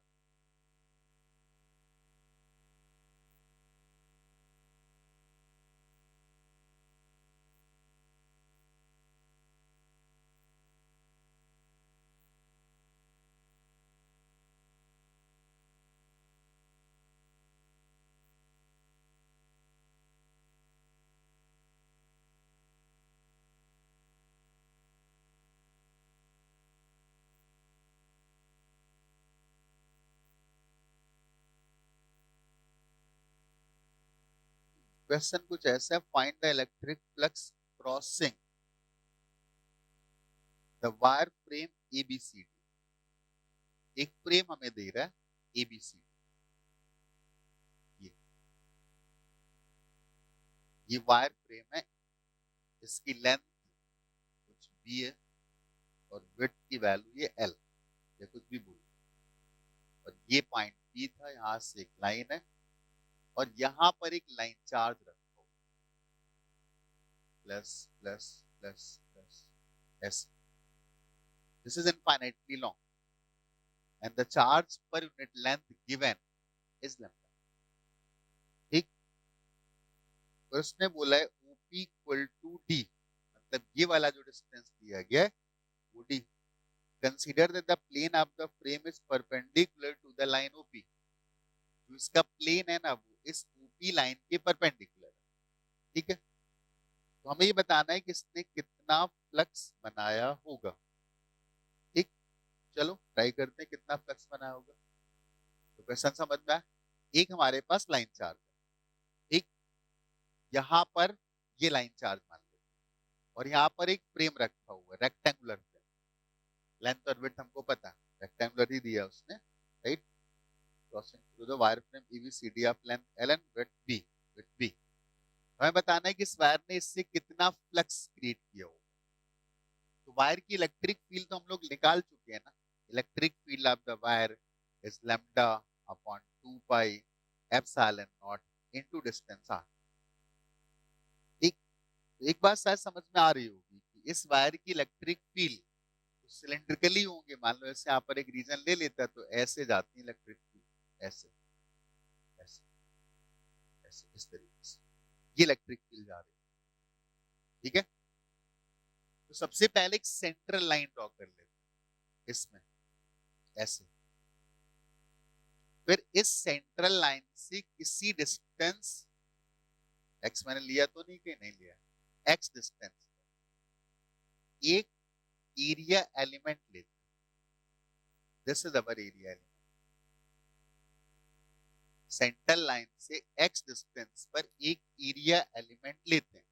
क्वेश्चन कुछ ऐसा है, find the electric flux crossing the wire frame A B C D. एक फ्रेम हमें दे रहा है एबीसीडी, ये ये वायर फ्रेम है, इसकी लेंथ कुछ बी है और विड्थ की वैल्यू ये एल, या कुछ भी बोलो, और ये पॉइंट बी था, यहां से एक लाइन है और यहां पर एक लाइन चार्ज रखो, प्लस प्लस प्लस प्लस ऐसे। This is infinitely long and the charge per unit length given is lambda. ठीक, तो उसने बोला है ओपी इक्वल टू डी, मतलब ये वाला जो डिस्टेंस दिया गया है वो D. Consider that the plane of the frame is perpendicular to the line O P. जो इसका प्लेन है ना वो इस ओपी लाइन के परपेंडिकुलर है। ठीक है, तो हमें ये बताना है कि इसने कितना फ्लक्स बनाया होगा। ठीक, चलो ट्राई करते हैं कितना फ्लक्स बनाया होगा। तो क्वेश्चन समझ में आया, एक हमारे पास लाइन चार्ज है। ठीक, यहाँ पर ये लाइन चार्ज मान लो, और यहाँ पर एक फ्रेम रखा हुआ है, रेक्टेंगुलर फ्रेम, लेंथ और विड्थ हमको पता है, रेक्टेंगुलर ही दिया उसने, right. Crossing through the wire frame A B C D of length L and width B. हमें बताना है कि इस वायर ने इससे कितना फ्लक्स क्रिएट किया होगा। तो वायर की इलेक्ट्रिक फील्ड तो हम लोग निकाल चुके हैं ना, electric field of the wire is lambda upon 2 pi epsilon naught into distance R. ठीक, तो एक बात शायद समझ में आ रही होगी कि इस वायर की इलेक्ट्रिक फील्ड तो सिलेंड्रिकली होंगे, मान लो ऐसे यहाँ पर एक रीजन ले लेता तो ऐसे जाती इलेक्ट्रिक फील्ड, ऐसे ऐसे ऐसे, इस तरीके से ये इलेक्ट्रिक फील्ड जा रही है। ठीक है, तो सबसे पहले एक सेंट्रल लाइन ड्रॉ कर लेते हैं इसमें, ऐसे। फिर इस सेंट्रल लाइन से किसी डिस्टेंस एक्स मैंने लिया तो नहीं कि नहीं लिया, एक्स डिस्टेंस एक एरिया एलिमेंट लेते, this is our area element, central line से एक्स डिस्टेंस पर एक एरिया एलिमेंट लेते हैं,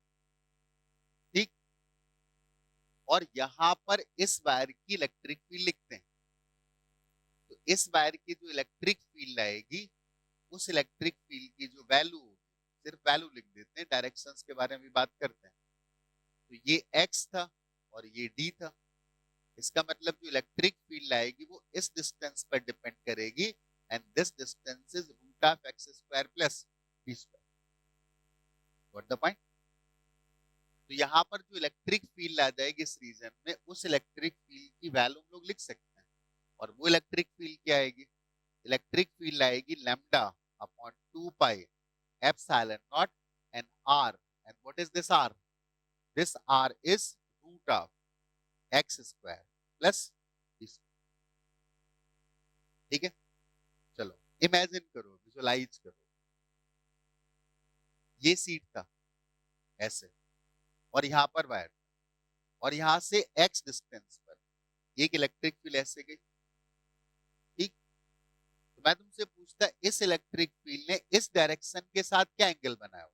ठीक। और यहां पर इस वायर की इलेक्ट्रिक फील्ड लिखते हैं, तो इस वायर की जो इलेक्ट्रिक फील्ड आएगी, उस इलेक्ट्रिक फील्ड की जो वैल्यू होगी, सिर्फ वैल्यू लिख देते हैं, डायरेक्शंस के बारे में भी बात करते हैं। तो ये एक्स था और ये डी था, इसका मतलब जो इलेक्ट्रिक फील्ड आएगी वो इस डिस्टेंस पर डिपेंड करेगी, and this distance is root of X square plus B square, what the point. तो यहाँ पर जो इलेक्ट्रिक फील्ड आ जाएगी इस रीजन में, उस इलेक्ट्रिक फील्ड की वैल्यू हम लोग लिख सकते हैं, और वो इलेक्ट्रिक फील्ड क्या आएगी, इलेक्ट्रिक फील्ड आएगी lambda upon 2 pi epsilon naught and R, and what is this R, this R is root of X square plus B square, ठीक है। चलो इमेजिन करो, विजुअलाइज करो, ये सीट था ऐसे, और यहां पर वायर, और यहां से एक्स डिस्टेंस पर एक इलेक्ट्रिक फील्ड ऐसे गई, ठीक। तो मैं तुमसे पूछता, इस इलेक्ट्रिक फील्ड ने इस डायरेक्शन के साथ क्या एंगल बनाया,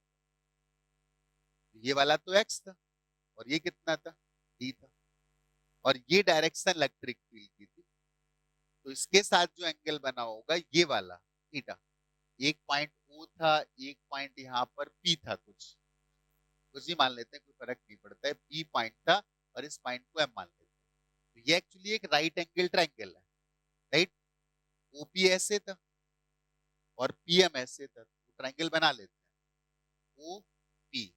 ये वाला तो एक्स था, और ये कितना था, डी था, और ये डायरेक्शन इलेक्ट्रिक फील्ड की थी, तो इसके साथ जो एंगल बना होगा ये वाला थीटा, एक पॉइंट ओ था, एक पॉइंट यहाँ पर पी था, कुछ ही मान लेते हैं, कोई फर्क नहीं पड़ता है, पी पॉइंट था और इस पॉइंट को एम मान लेते हैं, तो ये एक्चुअली एक राइट एंगल ट्रायंगल है, राइट। ओपी ऐसे था और पीएम ऐसे था, तो ट्रायंगल बना लेते हैं, ओ पी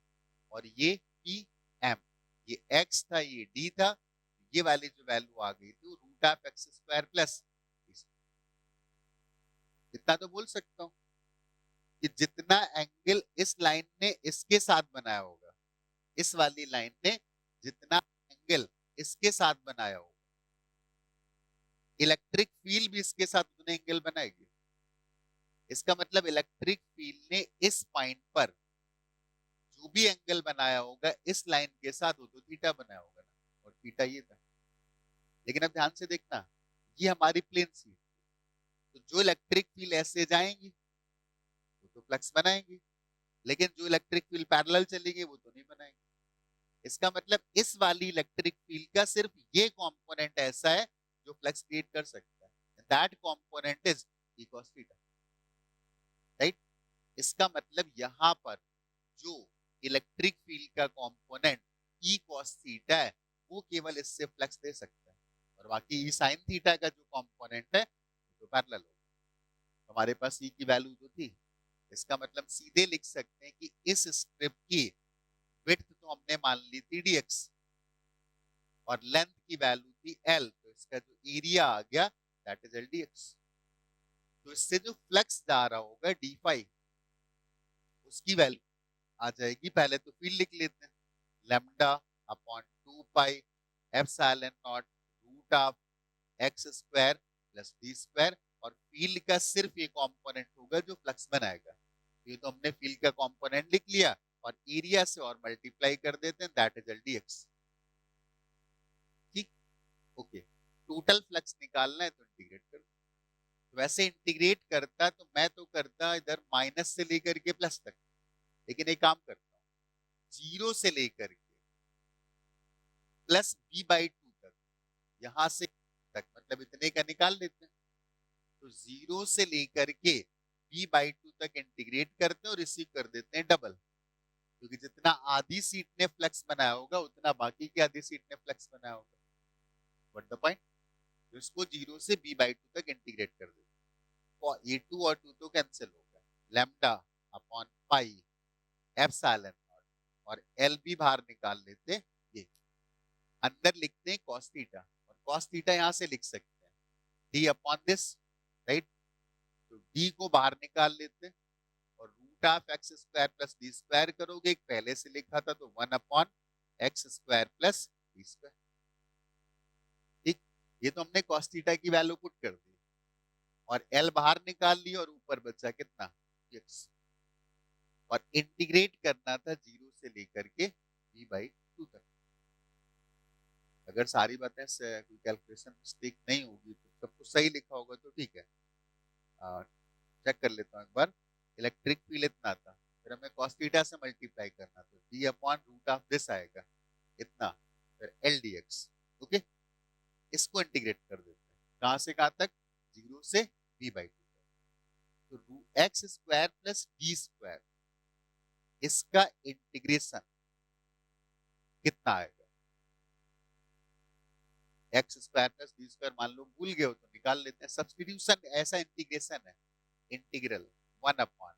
और ये पी एम, ये एक्स था ये डी था, ये वाली जो वैल्यू आ गई थी वो root of X square plus, इतना तो बोल सकता हूं कि जितना एंगल इस लाइन ने इसके साथ बनाया होगा, इस वाली लाइन ने जितना एंगल इसके साथ बनाया होगा, इलेक्ट्रिक फील्ड भी इसके साथ उतने एंगल बनाएगी, इसका मतलब इलेक्ट्रिक फील्ड ने इस पॉइंट पर जो भी एंगल बनाया होगा इस लाइन के साथ वो तो थीटा बनाया होगा ना, और थीटा ये था। लेकिन अब ध्यान से देखना, ये हमारी प्लेन सी, तो जो इलेक्ट्रिक फील्ड ऐसे जाएंगी वो तो फ्लक्स बनाएंगी, लेकिन जो इलेक्ट्रिक फील्ड पैरेलल चलेगी वो तो नहीं बनाएंगे, इसका मतलब इस वाली इलेक्ट्रिक फील्ड का सिर्फ ये कंपोनेंट ऐसा है जो फ्लक्स क्रिएट कर सकता है, that component is e cos theta, right. इसका मतलब यहां पर जो इलेक्ट्रिक फील्ड का कंपोनेंट e cos थीटा है वो केवल इससे फ्लक्स दे सकता है, और बाकी e sin थीटा का जो कंपोनेंट है तो पैरेलल होगा। हमारे पास e की वैल्यू तो थी, इसका मतलब सीधे लिख सकते हैं कि इस स्ट्रिप की विड्थ तो हमने मान ली थी dx और लेंथ की वैल्यू थी l, तो इसका जो एरिया आ गया दैट इज l dx। तो इससे जो फ्लक्स जा रहा होगा d फाई, उसकी वैल्यू आ जाएगी, पहले तो फील्ड लिख लेते हैं, lambda upon 2 pi epsilon naught root of X square plus D square, और फील्ड का सिर्फ ये कंपोनेंट होगा जो फ्लक्स बनाएगा, ये तो हमने फील्ड का कंपोनेंट लिख लिया, और एरिया से और मल्टीप्लाई कर देते हैं, that is L D X, ठीक। ओके, टोटल फ्लक्स निकालना है तो इंटीग्रेट कर, तो वैसे इंटीग्रेट करता तो मैं तो करता इधर माइनस से लेकर के प्लस तक, लेकिन एक काम करता हूं, जीरो से लेकर के प्लस बी बाई टू तक, यहां से तक मतलब इतने का निकाल लेते हैं, तो जीरो से लेकर के बी बाई टू तक इंटीग्रेट करते हैं और इसी कर देते हैं डबल, क्योंकि जितना आधी सीट ने फ्लक्स बनाया होगा उतना बाकी की आधी सीट ने फ्लक्स बनाया होगा, व्हाट द पॉइंट। तो इसको जीरो से बी बाई टू तक इंटीग्रेट कर देते हैं, और ए टू और टू तो कैंसिल हो गया, lambda upon pi epsilon not, और एल भी बाहर निकाल लेते हैं, ये अंदर लिखते हैं cos थीटा, और cos थीटा यहां से लिख सकते हैं d अपॉन दिस, राइट। तो d को बाहर निकाल लेते हैं, और root of X square plus D square करोगे, एक पहले से लिखा था तो 1 upon X square plus D square, ठीक। ये तो हमने cos थीटा की वैल्यू पुट कर दी, और l बाहर निकाल ली, और ऊपर बचा कितना x, और इंटीग्रेट करना था 0 से लेकर के v/2 तक। अगर सारी बातें से कोई कैलकुलेशन मिस्टेक नहीं होगी तो सब कुछ सही लिखा होगा तो ठीक है। चेक कर लेता हूँ एक बार। इलेक्ट्रिक फील्ड इतना था, फिर हमें cos थीटा से मल्टीप्लाई करना, तो d upon root of this आएगा इतना, फिर एल डी एक्स। ओके, इसको इंटीग्रेट कर देते हैं कहां से कहां तक, 0 से v/2 तक। तो x square plus D square, इसका इंटीग्रेशन कितना आएगा। X square plus D square मान लो भूल गए हो तो निकाल लेते हैं, सब्स्टिट्यूशन ऐसा इंटीग्रेशन है। Integral 1 upon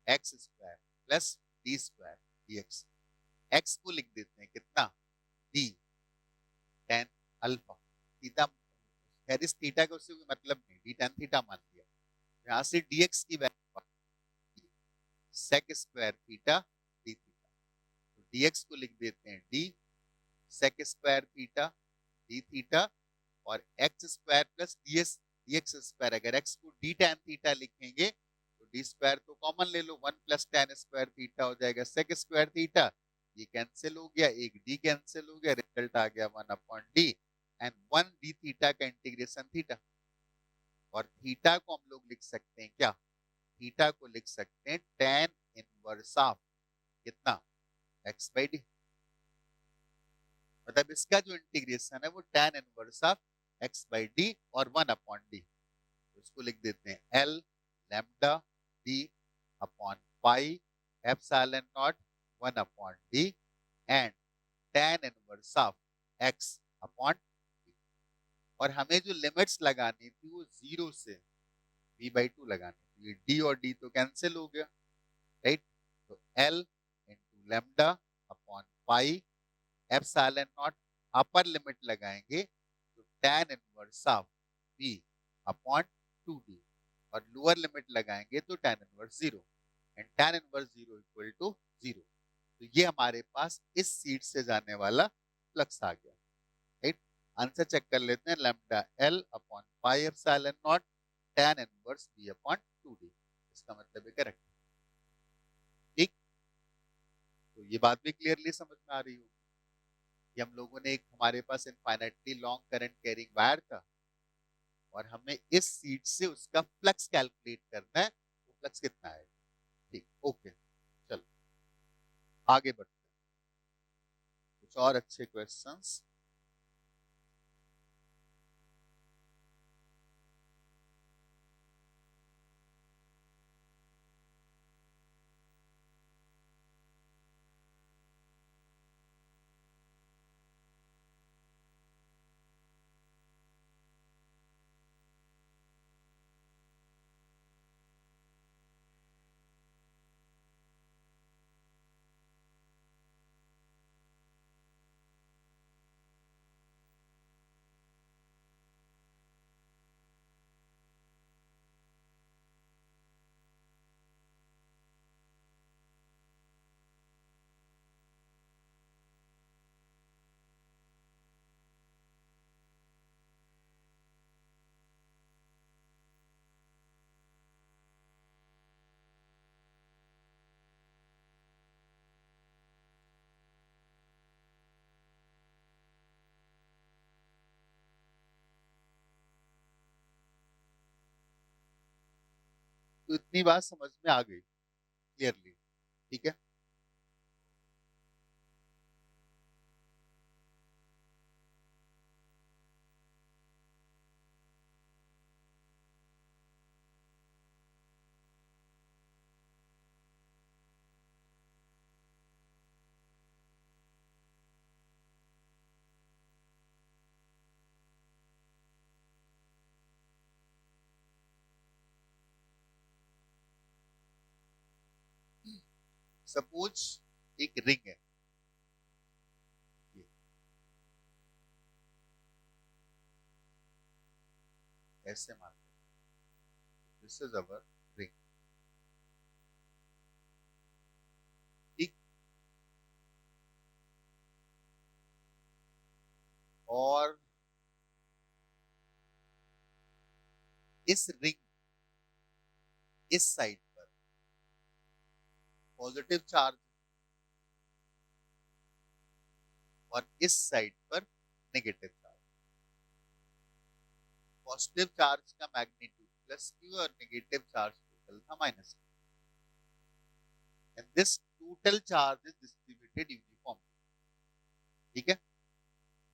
X square plus D square dx। X को लिख देते हैं कितना, डी टेन अल्फा थीटा, खैर इस थीटा का उससे कोई मतलब नहीं, डी टेन थीटा मान लिया। यहां से dx की value sec square theta D theta, तो dx को लिख देते हैं D sec square theta D theta, और X square plus dx square, अगर एक्स को डी टेन थीटा लिखेंगे तो डी स्क्वायर तो कॉमन ले लो, 1 प्लस टेन स्क्वायर थीटा हो जाएगा सेक स्क्वायर थीटा, ये कैंसिल हो गया, एक डी कैंसिल हो गया, रिजल्ट आ गया 1 upon D, and 1 D theta का इंटीग्रेशन थीटा। और थीटा को हम लोग लिख सकते हैं क्या, थीटा को लिख सकते हैं tan इनवर्स ऑफ कितना, x/d। मतलब इसका जो इंटीग्रेशन है वो tan इनवर्स ऑफ x/d और 1 अपॉन डी, तो इसको लिख देते हैं L lambda d upon pi epsilon not 1 upon d and tan inverse of x upon d। और हमें जो लिमिट्स लगानी थी वो 0 से v/2 लगानी थी, ये d और d तो कैंसिल हो गया, राइट। तो L into lambda upon pi epsilon naught, upper limit लगाएंगे तो tan inverse of v upon 2d, और लोअर लिमिट लगाएंगे तो tan inverse 0, and tan inverse 0 equal to 0। तो ये हमारे पास इस सीट से जाने वाला फ्लक्स आ गया, राइट। आंसर चेक कर लेते हैं, lambda L upon pi epsilon not tan inverse v upon 2d, इसका मतलब है करेक्ट। ठीक, तो ये बात भी क्लियरली समझ में आ रही होगी कि हम लोगों ने एक, हमारे पास infinitely long current carrying wire था और हमें इस सीट से उसका फ्लक्स कैलकुलेट करना है, तो फ्लक्स कितना है। ठीक, ओके, चलो आगे बढ़ते हैं, कुछ और अच्छे क्वेश्चंस। तो इतनी बात समझ में आ गई क्लियरली, ठीक है। सपोज एक रिंग है, ये ऐसे मानते हैं, दिस इज अवर रिंग, ठीक। और इस रिंग इस साइड पर पॉजिटिव चार्ज और इस साइड पर नेगेटिव चार्ज। पॉजिटिव चार्ज का मैग्नीट्यूड प्लस क्यू और नेगेटिव चार्ज टोटल था minus Q, and this total charge is distributed uniformly. ठीक है,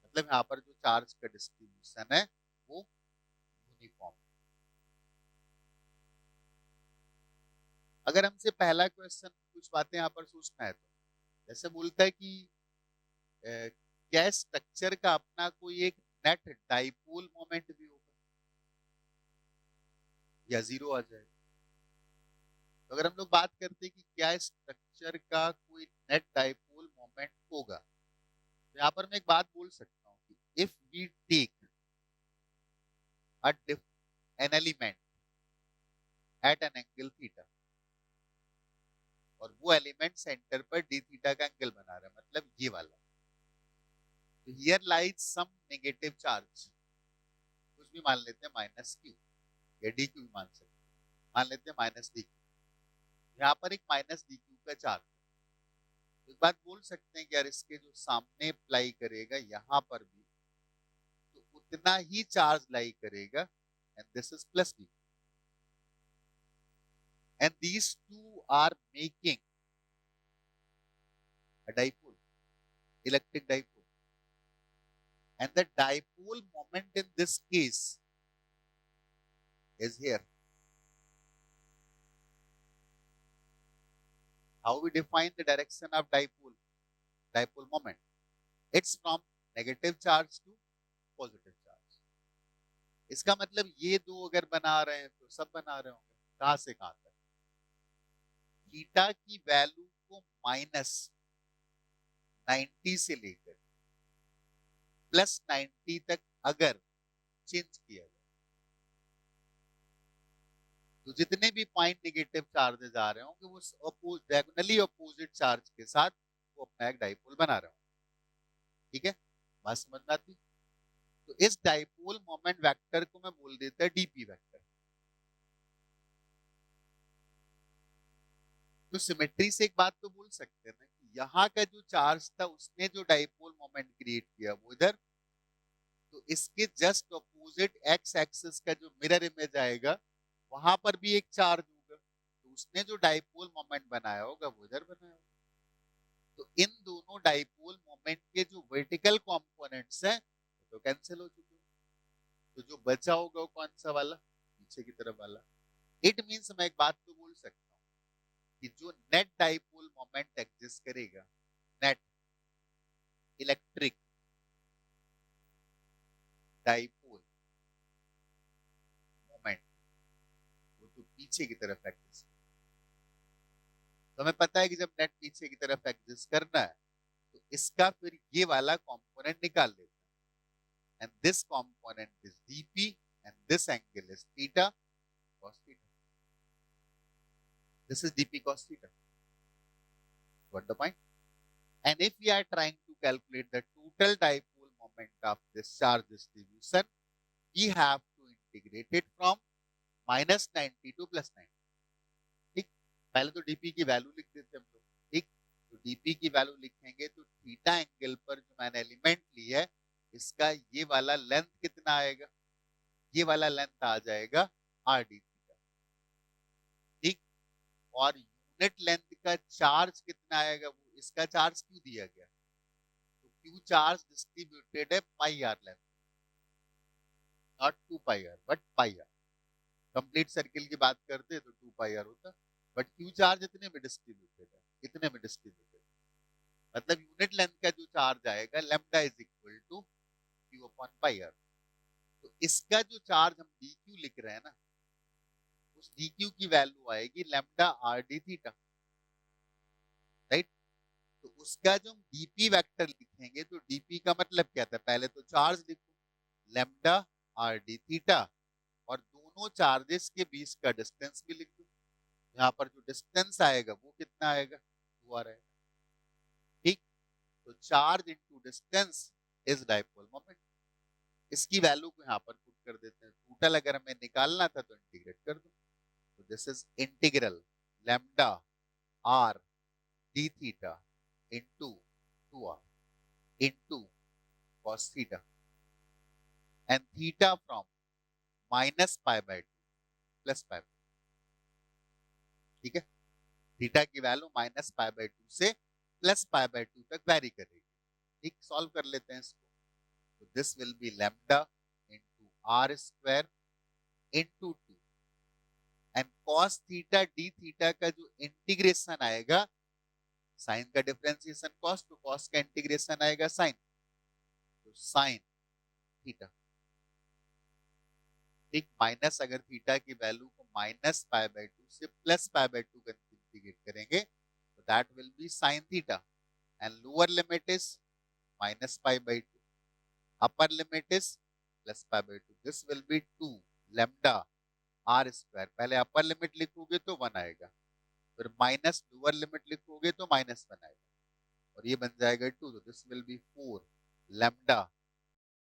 मतलब यहाँ पर जो चार्ज का डिस्ट्रीब्यूशन है वो यूनिफॉर्म। अगर हमसे पहला क्वेश्चन कुछ बातें यहाँ पर सोचना है तो जैसे बोलता है कि क्या स्ट्रक्चर का अपना कोई एक नेट डाइपोल मोमेंट भी होगा या जीरो आ जाएगा। तो अगर हम लोग बात करते हैं कि क्या स्ट्रक्चर का कोई नेट डाइपोल मोमेंट होगा, तो यहाँ पर मैं एक बात बोल सकता हूँ कि if we take an element at an angle theta और वो एलिमेंट सेंटर पर डी थीटा का एंगल बना रहा है, मतलब ये वाला, तो here lies some negative charge, कुछ भी मान लेते हैं माइनस क्यू या डी क्यू मान सकते हैं, मान लेते हैं माइनस डी क्यू। यहाँ पर एक माइनस डी क्यू का चार्ज है, तो एक बात बोल सकते हैं कि यार इसके जो सामने अप्लाई करेगा यहाँ पर भी तो उतना ही चार्ज लाई करेगा, and this is plus D, and these two are making a dipole, electric dipole, and the dipole moment in this case is here. How we define the direction of dipole moment? It's from negative charge to positive charge. इसका मतलब ये दो अगर बना रहे हैं तो सब बना रहे होंगे, कहां से कहां तक, थीटा की वैल्यू को माइनस 90 से लेकर प्लस 90 तक अगर चेंज किया जाए तो जितने भी पॉइंट नेगेटिव चार्जेस आ रहे होंगे वो डायगोनली अपोजिट चार्ज के साथ वो अपना एक डाइपोल बना रहे होंगे। ठीक है, बात समझ में आती। तो इस डाइपोल मोमेंट वेक्टर को मैं बोल देता है डीपी वेक्टर। तो सिमेट्री से एक बात तो बोल सकते हैं ना कि यहाँ का जो चार्ज था उसने जो डाइपोल मोमेंट क्रिएट किया वो इधर, तो इसके जस्ट अपोजिट एक्स एक्सिस का जो मिरर इमेज आएगा वहां पर भी एक चार्ज होगा, तो उसने जो डाइपोल मोमेंट बनाया होगा वो इधर बनाया होगा। तो इन दोनों डाइपोल मोमेंट के जो वर्टिकल कंपोनेंट्स हैं तो कैंसिल हो चुके हैं, तो जो बचा होगा वो कौन सा वाला, पीछे की तरफ वाला। इट मींस मैं एक बात तो बोल सकता हूँ कि जो नेट डाइपोल मोमेंट एग्जिस्ट करेगा, नेट इलेक्ट्रिक डाइपोल मोमेंट, वो तो पीछे की तरफ एग्जिस्ट, तो हमें पता है कि जब नेट पीछे की तरफ एग्जिस्ट करना है तो इसका फिर ये वाला कंपोनेंट निकाल लेते हैं, and this component is dp and this angle is theta cos theta. This is dp cos theta. Got the point? And if we are trying to calculate the total dipole moment of this charge distribution, we have to integrate it from minus 90 to plus 90. ठीक, पहले तो dp की value लिख देते हम लोग। ठीक, तो dp की वैल्यू लिखेंगे तो थीटा एंगल पर जो मैंने एलिमेंट लिया है इसका ये वाला लेंथ कितना आएगा, ये वाला लेंथ आ जाएगा r d थीटा। ठीक, और यूनिट लेंथ का चार्ज कितना आएगा, वो इसका चार्ज क्यों दिया गया, तो क्यू चार्ज डिस्ट्रीब्यूटेड है pi R length, not 2 pi R but pi R. Complete circle की बात करते तो 2 पाई आर होता, बट क्यू चार्ज इतने में डिस्ट्रीब्यूटेड है, इतने में डिस्ट्रीब्यूटेड, मतलब यूनिट लेंथ का जो चार्ज आएगा lambda is equal to Q upon pi R. तो इसका जो चार्ज हम डी क्यू लिख रहे हैं ना, उस डी क्यू की वैल्यू आएगी lambda R D theta, right. तो उसका जो हम डीपी वेक्टर लिखेंगे तो डीपी का मतलब क्या था, पहले तो चार्ज लिखो लैम्डा आर डी थीटा और दोनों चार्जेस के बीच का डिस्टेंस भी लिख दो। यहाँ पर जो डिस्टेंस आएगा वो कितना आएगा, 2r आएगा। ठीक, तो charge into distance is dipole moment. इसकी वैल्यू को यहाँ पर पुट कर देते हैं, टोटल अगर हमें निकालना था तो इंटीग्रेट कर दो, तो this is integral lambda R d theta into 2r into cos theta and theta from minus pi by 2 plus pi, ठीक है। थीटा की वैल्यू माइनस पाई बाय 2 से प्लस पाई बाय 2 तक वैरी करेगी, ठीक। सॉल्व कर लेते हैं इसको। तो this will be lambda into r square into 2 and cos theta D theta का जो इंटीग्रेशन आएगा, साइन का डिफरेंशिएशन cos, तो cos का इंटीग्रेशन आएगा साइन, तो साइन थीटा, ठीक। माइनस अगर थीटा की वैल्यू को माइनस पाई बाय 2 से प्लस पाई बाय 2 का इंटीग्रेट करेंगे तो that will be sine theta and lower limit is minus pi by 2, upper limit is plus pi by 2, this will be 2 lambda r square. पहले upper limit लिखोगे तो 1 आएगा, फिर minus lower limit लिखोगे तो माइनस 1 आएगा और ये बन जाएगा 2, तो this will be 4 lambda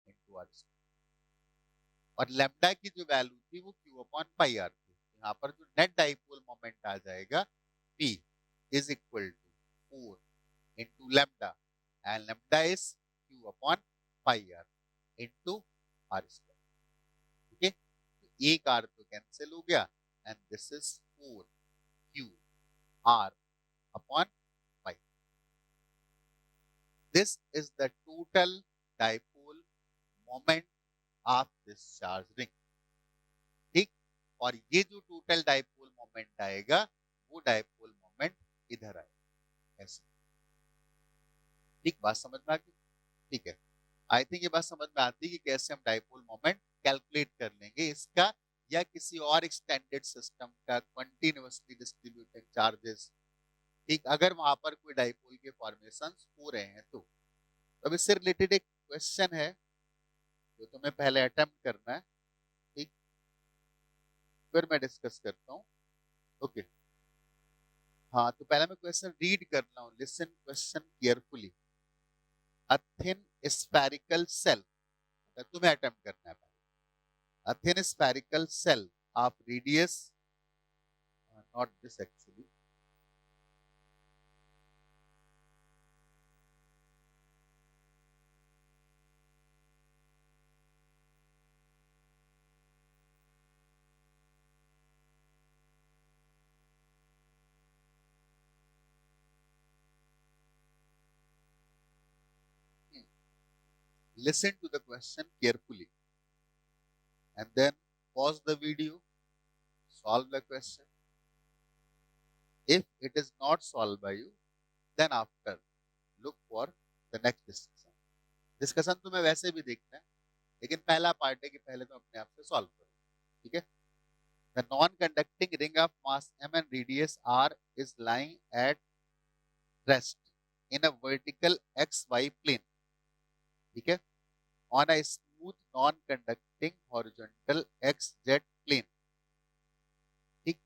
into r square. और लैम्डा की जो वैल्यू थी वो क्यू अपॉन पाई आर थी। यहाँ पर जो नेट डाइपोल मोमेंट आ जाएगा P is equal to 4 into lambda and lambda is Q upon pi r into r square, ठीक है। तो एक आर तो कैंसिल हो गया and this is 4 Q r upon pi. This is the total dipole moment of this charge ring, ठीक। और ये जो टोटल डाइपोल मोमेंट आएगा वो डाइपोल मोमेंट इधर आएगा ऐसे, ठीक। बात समझ में आ गई, ठीक है। आई थिंक ये बात समझ में आती है कि कैसे हम डाइपोल मोमेंट कैलकुलेट कर लेंगे इसका या किसी और एक्सटेंडेड सिस्टम का कंटिन्यूअसली डिस्ट्रीब्यूटेड चार्जेस, ठीक। अगर वहां पर कोई डाइपोल के फॉर्मेशंस हो रहे हैं तो अब इससे रिलेटेड एक क्वेश्चन है जो तुम्हें पहले अटेम्प्ट करना है, ठीक, फिर मैं डिस्कस करता हूँ, ओके। हाँ, तो पहले मैं क्वेश्चन रीड कर रहा हूँ, listen question carefully. A thin spherical shell, तुम्हें अटेम्प्ट करना है पहले। A thin spherical shell of radius, not this actually, listen to the question carefully and then pause the video, solve the question. If it is not solved by you, then after look for the next discussion. Discussion तुम्हें वैसे भी देखना है, लेकिन पहला part है कि पहले तो अपने आप से सॉल्व करो, ठीक है। The non conducting ring of mass m and radius r is lying at rest in a vertical xy plane, ठीक है, on a smooth non conducting horizontal xz plane, ठीक।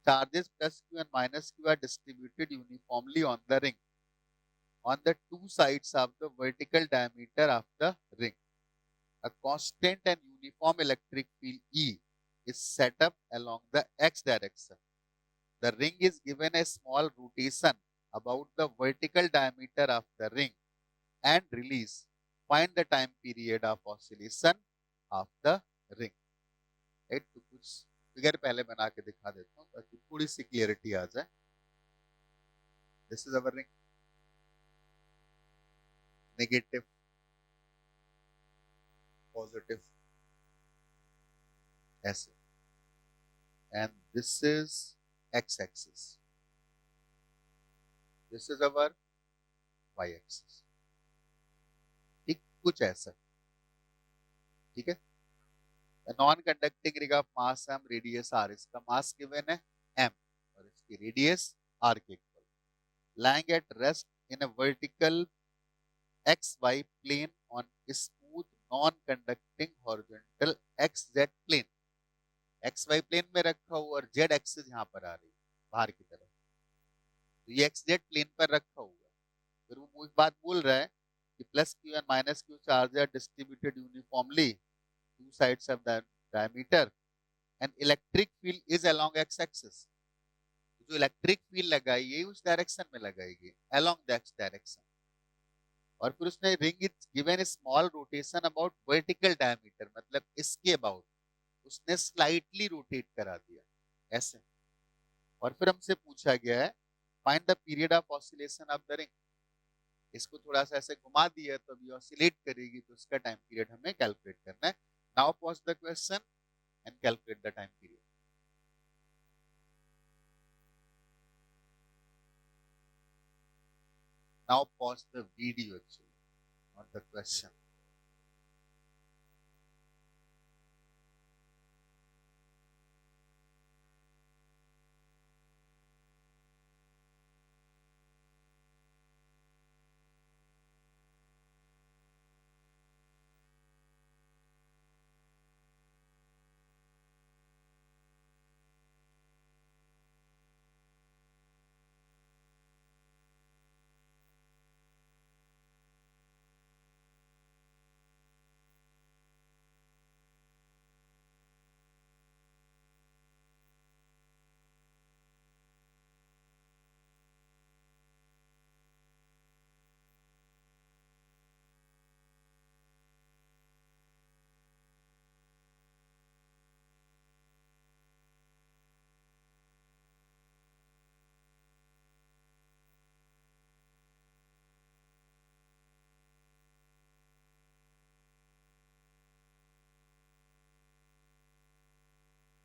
charges plus q and minus q are distributed uniformly on the ring on the two sides of the vertical diameter of the ring. A constant and uniform electric field E is set up along the x direction. The ring is given a small rotation about the vertical diameter of the ring and release. Find the time period of oscillation of the ring. Right? तो कुछ figure पहले बना के दिखा देता हूँ ताकि थोड़ी सी क्लियरिटी आ जाए। This is our ring. Negative, positive, ऐसे, and this is x-axis. This is our y-axis. ठीक, कुछ ऐसा, ठीक है। Non conducting ring of mass m, radius r, इसका मास गिवन है m और इसकी रेडियस r के equal, lying at rest in a vertical xy plane on smooth non conducting horizontal xz plane, xy plane में रखा हुआ और z axis यहाँ पर आ रही है बाहर की तरफ, तो ये xz प्लेन पर रखा हुआ है। फिर वो एक बात बोल रहा है कि plus Q and minus Q charge are distributed uniformly two sides of the diameter and electric field is along X axis. जो इलेक्ट्रिक फील्ड लगाई उस डायरेक्शन में लगाएगी, अलोंग दैट डायरेक्शन। और फिर उसने ring is given A small rotation about vertical diameter, मतलब इसके अबाउट उसने स्लाइटली रोटेट करा दिया ऐसे। और फिर हमसे पूछा गया है find the period of oscillation of the ring. इसको थोड़ा सा ऐसे घुमा दिया तो अभी ऑसिलेट करेगी, तो उसका टाइम पीरियड हमें कैलकुलेट करना है। Now pause the question and calculate the time period. Now pause the video actually, not the question.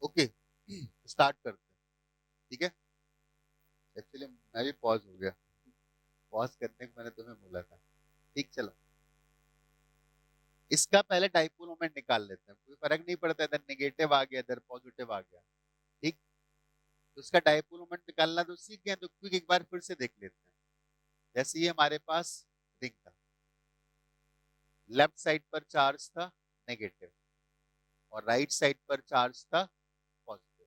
Okay start करते हैं, ठीक है। एक्चुअली मैं भी पॉज हो गया, पॉज करने को मैंने तुम्हें बोला था। ठीक, चलो इसका पहले डाइपोल मोमेंट निकाल लेते हैं, कोई फर्क नहीं पड़ता इधर नेगेटिव आ गया इधर पॉजिटिव आ गया। ठीक, तो इसका डाइपोल मोमेंट निकालना तो सीख गए, तो क्विक एक बार फिर से देख लेते हैं। जैसे ये हमारे पास रिंग था, लेफ्ट साइड पर चार्ज था नेगेटिव और राइट साइड पर चार्ज था पॉजिटिव।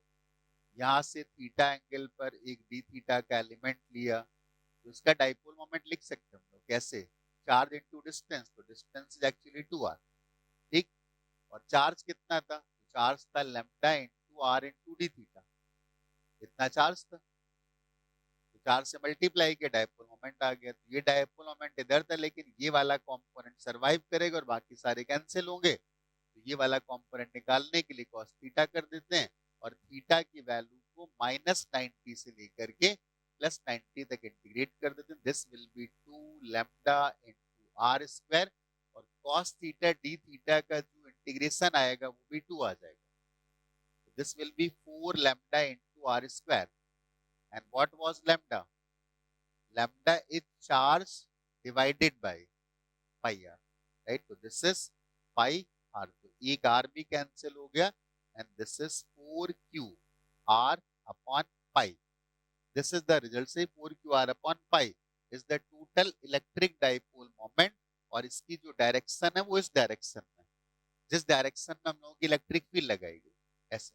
यहां से थीटा एंगल पर एक डी थीटा का एलिमेंट लिया, तो इसका डाइपोल मोमेंट लिख सकते हैं हम लोग कैसे, चार्ज इनटू डिस्टेंस, तो डिस्टेंस इज एक्चुअली 2r। ठीक, और चार्ज कितना था, चार्ज था lambda into r into D theta, इतना चार्ज था। तो चार्ज से मल्टीप्लाई किया, डाइपोल मोमेंट आ गया। तो ये डाइपोल मोमेंट इधर था, लेकिन ये वाला कंपोनेंट सरवाइव करेगा और बाकी सारे कैंसिल होंगे। तो ये वाला कंपोनेंट निकालने के लिए cos थीटा कर देते हैं और थीटा की वैल्यू को -90 से लेकर के +90 तक इंटीग्रेट कर देते हैं। This will be 2 lambda into r square, और cos थीटा डी थीटा का जो इंटीग्रेशन आएगा वो भी 2 आ जाएगा। This will be 4 lambda into r square. And what was lambda? Lambda is charge divided by pi r, right. तो this is pi r, तो एक r भी कैंसिल हो गया and this is 4q r upon pi. This is the result, से 4q r upon pi is the total electric dipole moment. और इसकी जो डायरेक्शन है वो इस डायरेक्शन में, जिस डायरेक्शन में हम लोगों की इलेक्ट्रिक फील्ड लगाएगी ऐसे।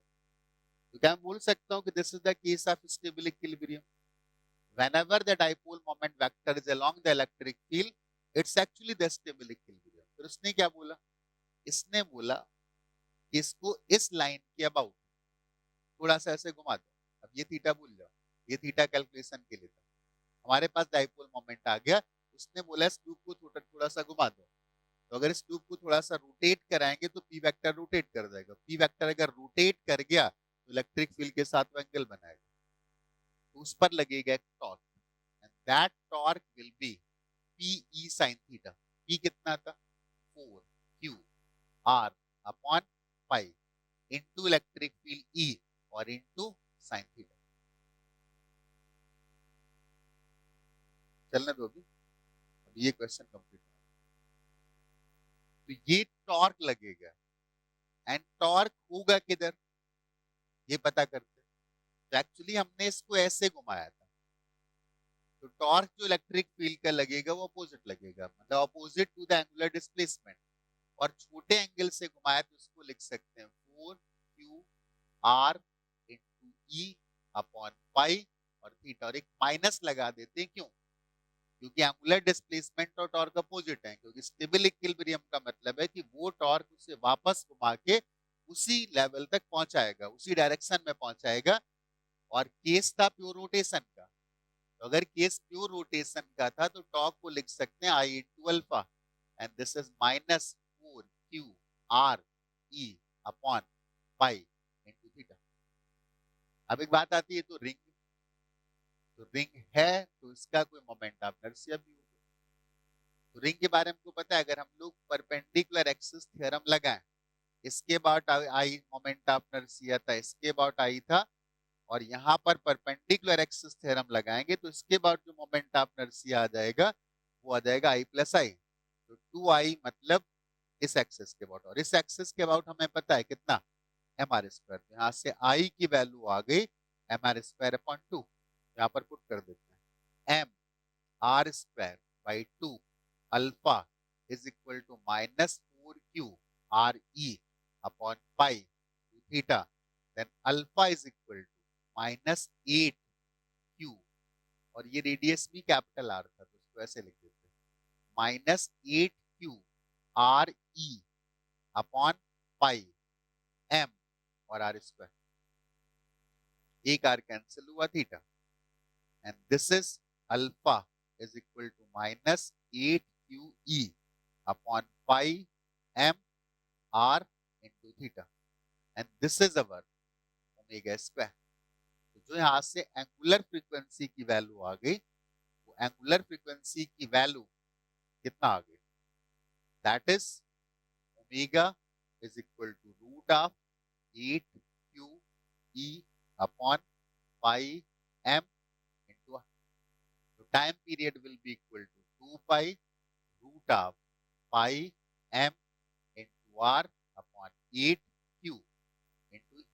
तो क्या मैं बोल सकता हूँ कि this is the case of stable equilibrium. whenever the dipole moment vector is along the electric field, it's actually the stable equilibrium। फिर उसने क्या बोला, इसने बोला कि इसको इस लाइन के अबाउट थोड़ा सा ऐसे घुमा दो। अब ये थीटा भूल जाओ, ये थीटा कैलकुलेशन के लिए था। हमारे पास डाइपोल मोमेंट आ गया, उसने बोला इस लूप को थोड़ा थोड़ा सा घुमा दो। तो अगर इस लूप को थोड़ा सा रोटेट कराएंगे तो पी वेक्टर रोटेट कर देगा। पी वेक्टर अगर रोटेट कर गया तो इलेक्ट्रिक फील्ड के साथ वो एंगल बनाएगा, तो उस पर लगेगा एक torque, and that torque will be P E sine theta. P कितना था, 4q r upon pi into electric field E और इनटू साइन थीटा। चलने दो अभी ये क्वेश्चन कंप्लीट। तो ये टॉर्क लगेगा एंड टॉर्क होगा किधर, ये पता करते हैं। तो एक्चुअली हमने इसको ऐसे घुमाया था, तो टॉर्क जो इलेक्ट्रिक फील्ड का लगेगा वो अपोजिट लगेगा, मतलब opposite to the angular displacement. और छोटे एंगल से घुमाया तो इसको लिख सकते हैं 4q r इंटू ई अपॉन पाई और थीटा, और एक माइनस लगा देते हैं। क्यों? क्योंकि एंगुलर डिस्प्लेसमेंट और टॉर्क अपोजिट है। क्योंकि स्टेबल इक्विलिब्रियम का मतलब है कि वो टॉर्क उसे वापस घुमा के उसी लेवल तक पहुंचाएगा, उसी डायरेक्शन में पहुंचाएगा। और केस था प्योर रोटेशन का। तो अगर केस प्योर रोटेशन का था तो टॉर्क को लिख सकते हैं I into alpha, and this is minus 4 QRE upon pi into theta. अब एक बात आती है, तो रिंग है तो इसका कोई मोमेंट ऑफ इनर्शिया भी होगा। तो रिंग के बारे में आपको पता है, अगर हम लोग परपेंडिकुलर एक्सिस थ्योरम लगाएं, इसके about I moment of inertia था, इसके अबाउट आई था, और यहाँ पर परपेंडिकुलर एक्सिस थ्योरम लगाएंगे तो इसके बाद जो मोमेंट ऑफ इनर्शिया आ जाएगा वो आ जाएगा आई प्लस आई। तो 2I मतलब इस एक्सिस के अबाउट, और इस एक्सिस के अबाउट हमें पता है कितना, mr²। यहाँ से I की वैल्यू आ गई mr²/2, यहाँ पर पुट कर देते हैं mr²/2 alpha is equal to -4QRE upon pi theta, then alpha is equal to -8Q, और ये रेडियस भी कैपिटल आर था तो इसको ऐसे लिख देते हैं -8QRE अपॉन पाई m और r², एक आर कैंसिल हुआ theta, and this is alpha is equal to -8QE upon pi m r into theta, and this is our omega square। तो जो यहां से एंगुलर फ्रीक्वेंसी की वैल्यू आ गई, वो एंगुलर फ्रीक्वेंसी की वैल्यू कितना आ गई, that is omega is equal to root of 8QE upon pi m into r। तो time period will be equal to 2 pi root of pi m into r upon 8Q into,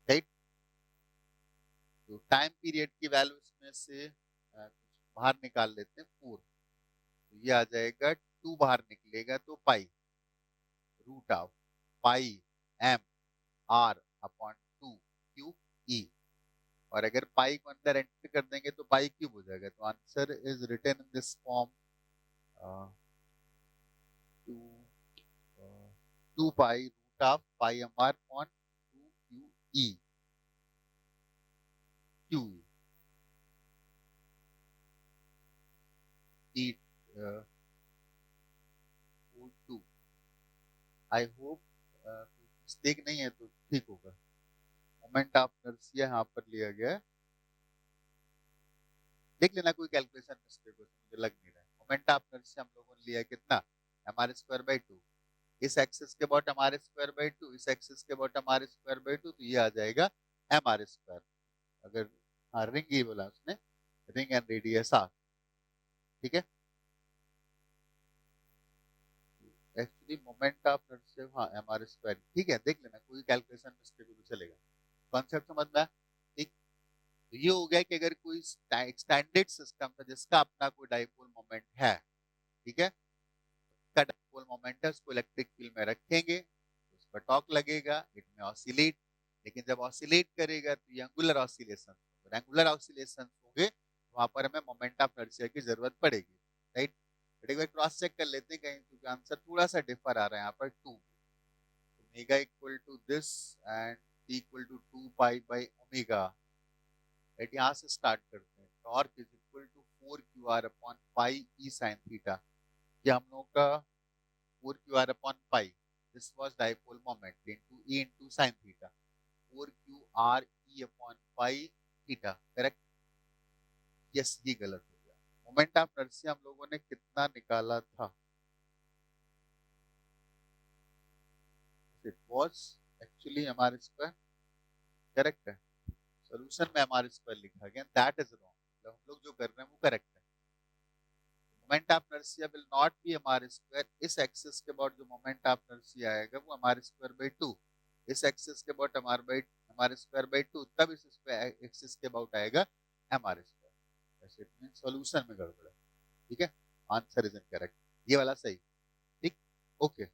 right. तो time period की value इसमें से कुछ बाहर निकाल लेते हैं 4, तो ये आ जाएगा 2 बाहर निकलेगा तो pi root of pi m r upon 2QE, और अगर पाई को अंदर एंटर कर देंगे तो पाई क्यूब हो जाएगा। तो answer is written in this form 2 pi root of pi m r upon 2QE QE E 2। I hope mistake नहीं है तो ठीक होगा। मोमेंट ऑफ इनर्शिया यहाँ पर लिया गया है, देख लेना कोई कैलकुलेशन मिस्टेक हो तो, मुझे लग नहीं रहा है। मोमेंट ऑफ इनर्शिया हम लोगों ने लिया है कितना, mr²/2, इस एक्सिस के अबाउट mr²/2, इस एक्सिस के अबाउट mr²/2, तो ये आ जाएगा mr²। अगर हाँ रिंग ही बोला उसने, रिंग एंड रेडियस आर, ठीक है। एक्चुअली मोमेंट ऑफ इनर्शिया हाँ mr², ठीक है, देख लेना कोई कैलकुलेशन मिस्टेक हो तो चलेगा। कॉन्सेप्ट समझ में आया, ठीक। तो ये हो गया कि अगर कोई स्टैंडर्ड सिस्टम था जिसका अपना कोई डाइपोल मोमेंट है, ठीक है, का डाइपोल मोमेंट है, उसको इलेक्ट्रिक फील्ड में रखेंगे तो उस पर टॉर्क लगेगा, इट में ऑसिलेट, लेकिन जब ऑसिलेट करेगा तो ये एंगुलर ऑसिलेशन, एंगुलर ऑसिलेशन होंगे वहां पर हमें मोमेंट ऑफ इनर्शिया की जरूरत पड़ेगी, राइट। एक बार क्रॉस चेक कर लेते हैं कहीं, क्योंकि आंसर थोड़ा सा डिफर आ रहा है यहाँ पर 2, omega equal to this and equal to 2 pi by omega, right. यहाँ से स्टार्ट करते हैं, torque is equal to 4QR upon pi E sine theta, ये हम लोगों का 4QR upon pi, this was dipole moment into E into sine theta, 4QRE upon pi theta, correct. Yes ये गलत हो गया। मोमेंट ऑफ इनर्शिया हम लोगों ने कितना निकाला था, it was actually mr², correct है। सॉल्यूशन में mr² लिखा गया, दैट इज रॉन्ग, मतलब हम लोग जो कर रहे हैं वो करेक्ट है। Moment of inertia will not be mr², इस एक्सिस के अबाउट जो मोमेंट ऑफ इनर्शिया आएगा वो mr²/2, इस एक्सिस के अबाउट mr²/2, तब इस एक्सिस के अबाउट आएगा mr², ऐसे मीन सॉल्यूशन में गड़बड़ है, ठीक है। आंसर इज इनकरेक्ट, ये वाला सही, ठीक, ओके।